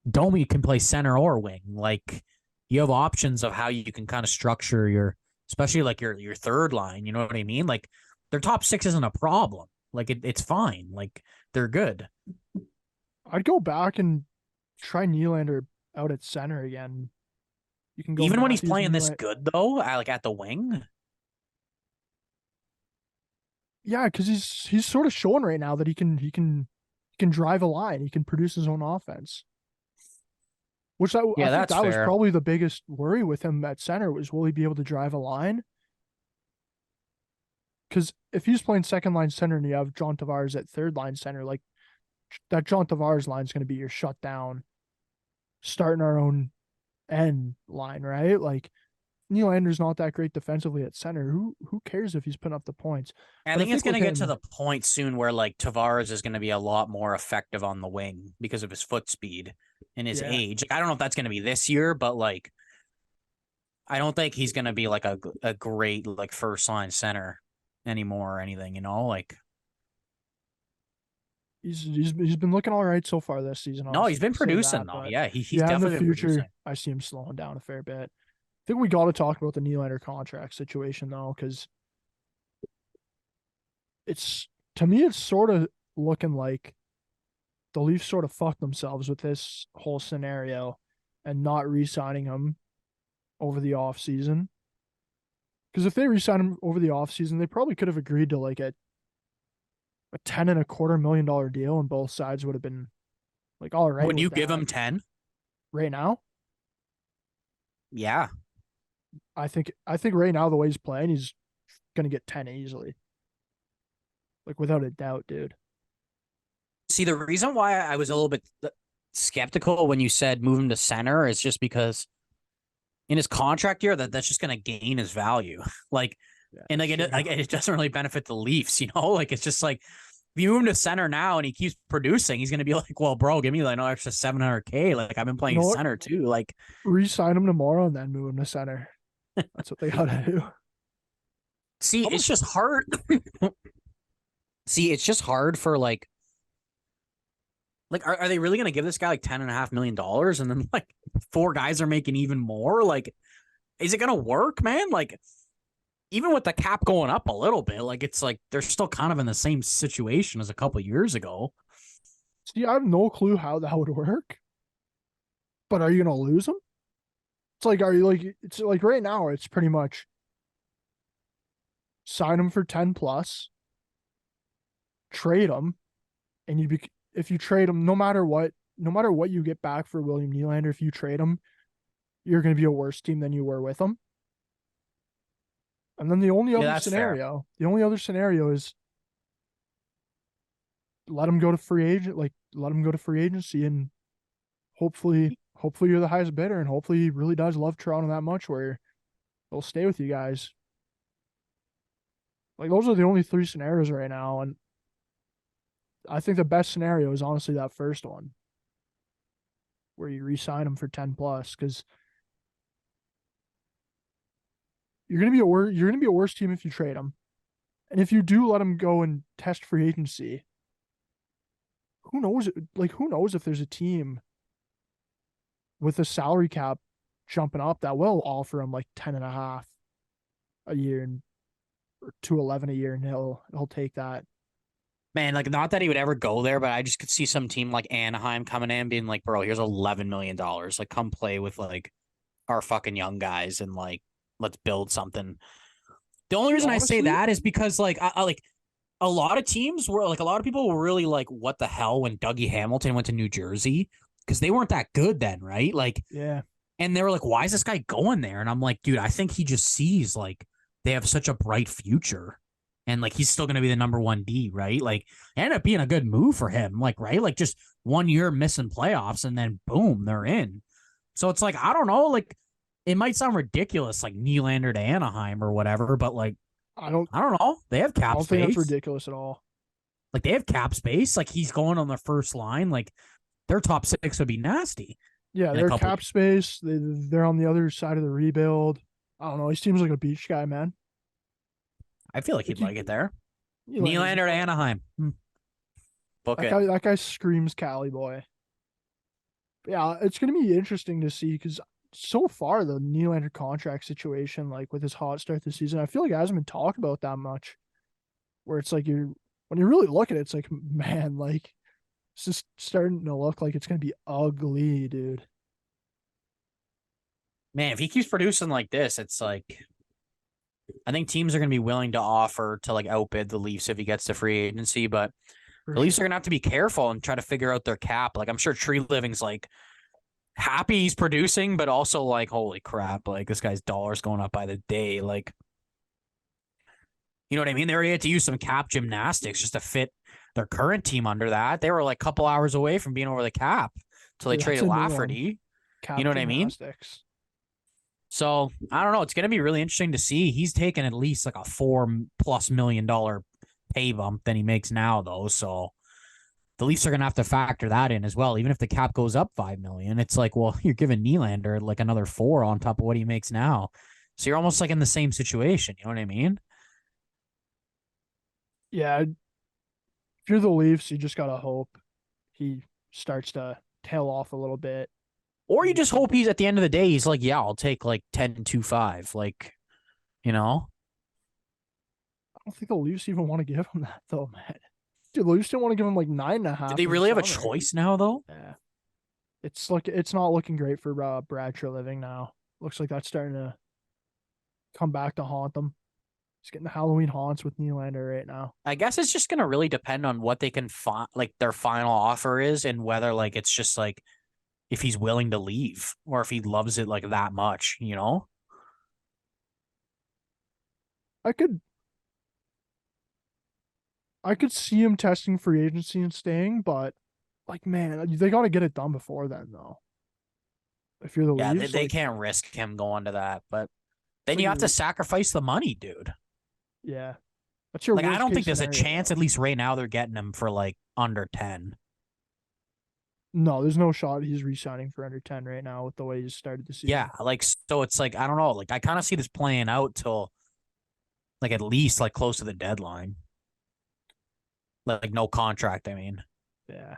Domi can play center or wing. Like, you have options of how you can kind of structure your, especially like your third line. You know what I mean? Like, their top 6 isn't a problem. Like, it's fine. Like, they're good.
I'd go back and try Nylander out at center again. You can go
even when he's playing this good though, like at the wing.
Yeah, because he's sort of showing right now that he can drive a line. He can produce his own offense. Which I think that was probably the biggest worry with him at center was, will he be able to drive a line? Because if he's playing second line center and you have John Tavares at third line center, like, that John Tavares line is going to be your shutdown, starting our own end line, right? Like, Nylander's not that great defensively at center. Who cares if he's putting up the points?
I think it's going to get to the point soon where, like, Tavares is going to be a lot more effective on the wing because of his foot speed and his age. Like, I don't know if that's going to be this year, but like, I don't think he's going to be like a great like first line center anymore or anything. You know, like,
he's been looking all right so far this season.
No, he's been producing though. Yeah, he's definitely
in the future. I see him slowing down a fair bit. I think we got to talk about the Nylander contract situation though, because to me it's sort of looking like the Leafs sort of fucked themselves with this whole scenario and not re-signing him over the offseason. Because if they re-signed him over the offseason, they probably could have agreed to like a $10.25 million deal, and both sides would have been like, all right.
Would you give him 10
right now?
Yeah.
I think right now, the way he's playing, he's gonna get 10 easily. Like, without a doubt, dude.
See, the reason why I was a little bit skeptical when you said move him to center is just because in his contract year, that's just gonna gain his value. Like, and like, it doesn't really benefit the Leafs, you know? Like, it's just like, if you move him to center now and he keeps producing, he's going to be like, well, bro, give me like an extra $700K. Like, I've been playing center too. Like,
re-sign him tomorrow and then move him to center. That's what they got to do.
See, it's just hard. See, it's just hard for like Like, are they really going to give this guy like $10.5 million and then like 4 guys are making even more? Like, is it going to work, man? Like, even with the cap going up a little bit, like it's like they're still kind of in the same situation as a couple years ago.
See, I have no clue how that would work. But are you gonna lose them? It's like, are you like? It's like right now, it's pretty much sign them for 10 plus, trade them, and if you trade them, no matter what you get back for William Nylander, if you trade him, you're going to be a worse team than you were with him. And then the only other scenario is let him go to free agent, like let him go to free agency, and hopefully you're the highest bidder, and hopefully he really does love Toronto that much where he'll stay with you guys. Like those are the only 3 scenarios right now, and I think the best scenario is honestly that first one, where you re-sign him for 10 plus, because you're gonna be a worse team if you trade him, and if you do let him go and test free agency, who knows? Like who knows if there's a team with a salary cap jumping up that will offer him like 10.5 a year and or 211 a year, and he'll take that.
Man, like not that he would ever go there, but I just could see some team like Anaheim coming in being like, bro, here's $11 million. Like, come play with like our fucking young guys and like let's build something. The only reason
Honestly,
I say that is because like I like a lot of teams were like a lot of people were really like, what the hell when Dougie Hamilton went to New Jersey, because they weren't that good then, right? Like,
yeah.
And they were like, why is this guy going there? And I'm like, dude, I think he just sees like they have such a bright future. And like he's still going to be the number 1D, right? Like it ended up being a good move for him, like, right? Like just 1 year missing playoffs and then boom, they're in. So it's like, I don't know, like it might sound ridiculous, like Nylander to Anaheim or whatever, but like I don't know. They have cap space.
I don't think that's ridiculous at all.
Like they have cap space. Like he's going on the first line. Like their top 6 would be nasty.
Yeah, they're cap space. They're on the other side of the rebuild. I don't know. He seems like a beach guy, man.
I feel like he'd like it there. Nylander to Anaheim. Book it.
That guy screams Cali boy. Yeah, it's going to be interesting to see because so far the Nylander contract situation, like with his hot start this season, I feel like it hasn't been talked about that much. Where it's like when you really look at it, it's like, man, like it's just starting to look like it's going to be ugly, dude.
Man, if he keeps producing like this, it's like I think teams are going to be willing to offer to like outbid the Leafs if he gets to free agency, but the Leafs are going to have to be careful and try to figure out their cap. Like I'm sure Tree Living's like happy he's producing, but also like, holy crap, like this guy's dollar's going up by the day. Like, you know what I mean? They already had to use some cap gymnastics just to fit their current team under that. They were like a couple hours away from being over the cap until they traded Lafferty. You know what I mean? So I don't know. It's going to be really interesting to see. He's taken at least like a $4+ million pay bump than he makes now, though. So the Leafs are going to have to factor that in as well. Even if the cap goes up $5 million, it's like, well, you're giving Nylander like another 4 on top of what he makes now. So you're almost like in the same situation. You know what I mean?
Yeah. If you're the Leafs, you just got to hope he starts to tail off a little bit.
Or you just hope he's at the end of the day, he's like, yeah, I'll take like 10-2-5. Like, you know?
I don't think the Leafs even want to give him that, though, man. Dude, the Leafs didn't want to give him like 9.5.
Do they really have a choice now, though?
Yeah. It's not looking great for Brad Treliving now. Looks like that's starting to come back to haunt them. He's getting the Halloween haunts with Nylander right now.
I guess it's just going to really depend on what they can find, like their final offer is, and whether like it's just like if he's willing to leave or if he loves it like that much, you know?
I could see him testing free agency and staying, but like, man, they got to get it done before then, though. If you're the Leafs,
they can't risk him going to that, but then you have to sacrifice the money, dude.
Yeah, that's your
like. I don't think there's a chance.
Though.
At least right now, they're getting him for like under 10.
No, there's no shot he's re-signing for under 10 right now with the way he's started the season.
Yeah, like so it's like I don't know. Like I kind of see this playing out till like at least like close to the deadline. Like no contract, I mean.
Yeah.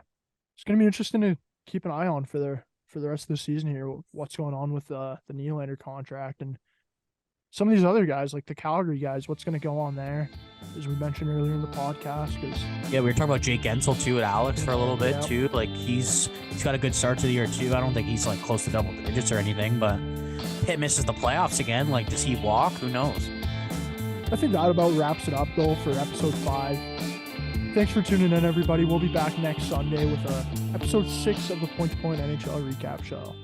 it's going to be interesting to keep an eye on for the rest of the season here. What's going on with the Nylander contract and some of these other guys, like the Calgary guys, what's going to go on there, as we mentioned earlier in the podcast.
Yeah, we were talking about Jake Gensel too at Alex for a little bit too. Like he's got a good start to the year too. I don't think he's like close to double digits or anything, but Pitt misses the playoffs again. Like, does he walk? Who knows?
I think that about wraps it up though for episode 5. Thanks for tuning in, everybody. We'll be back next Sunday with episode 6 of the Point NHL Recap Show.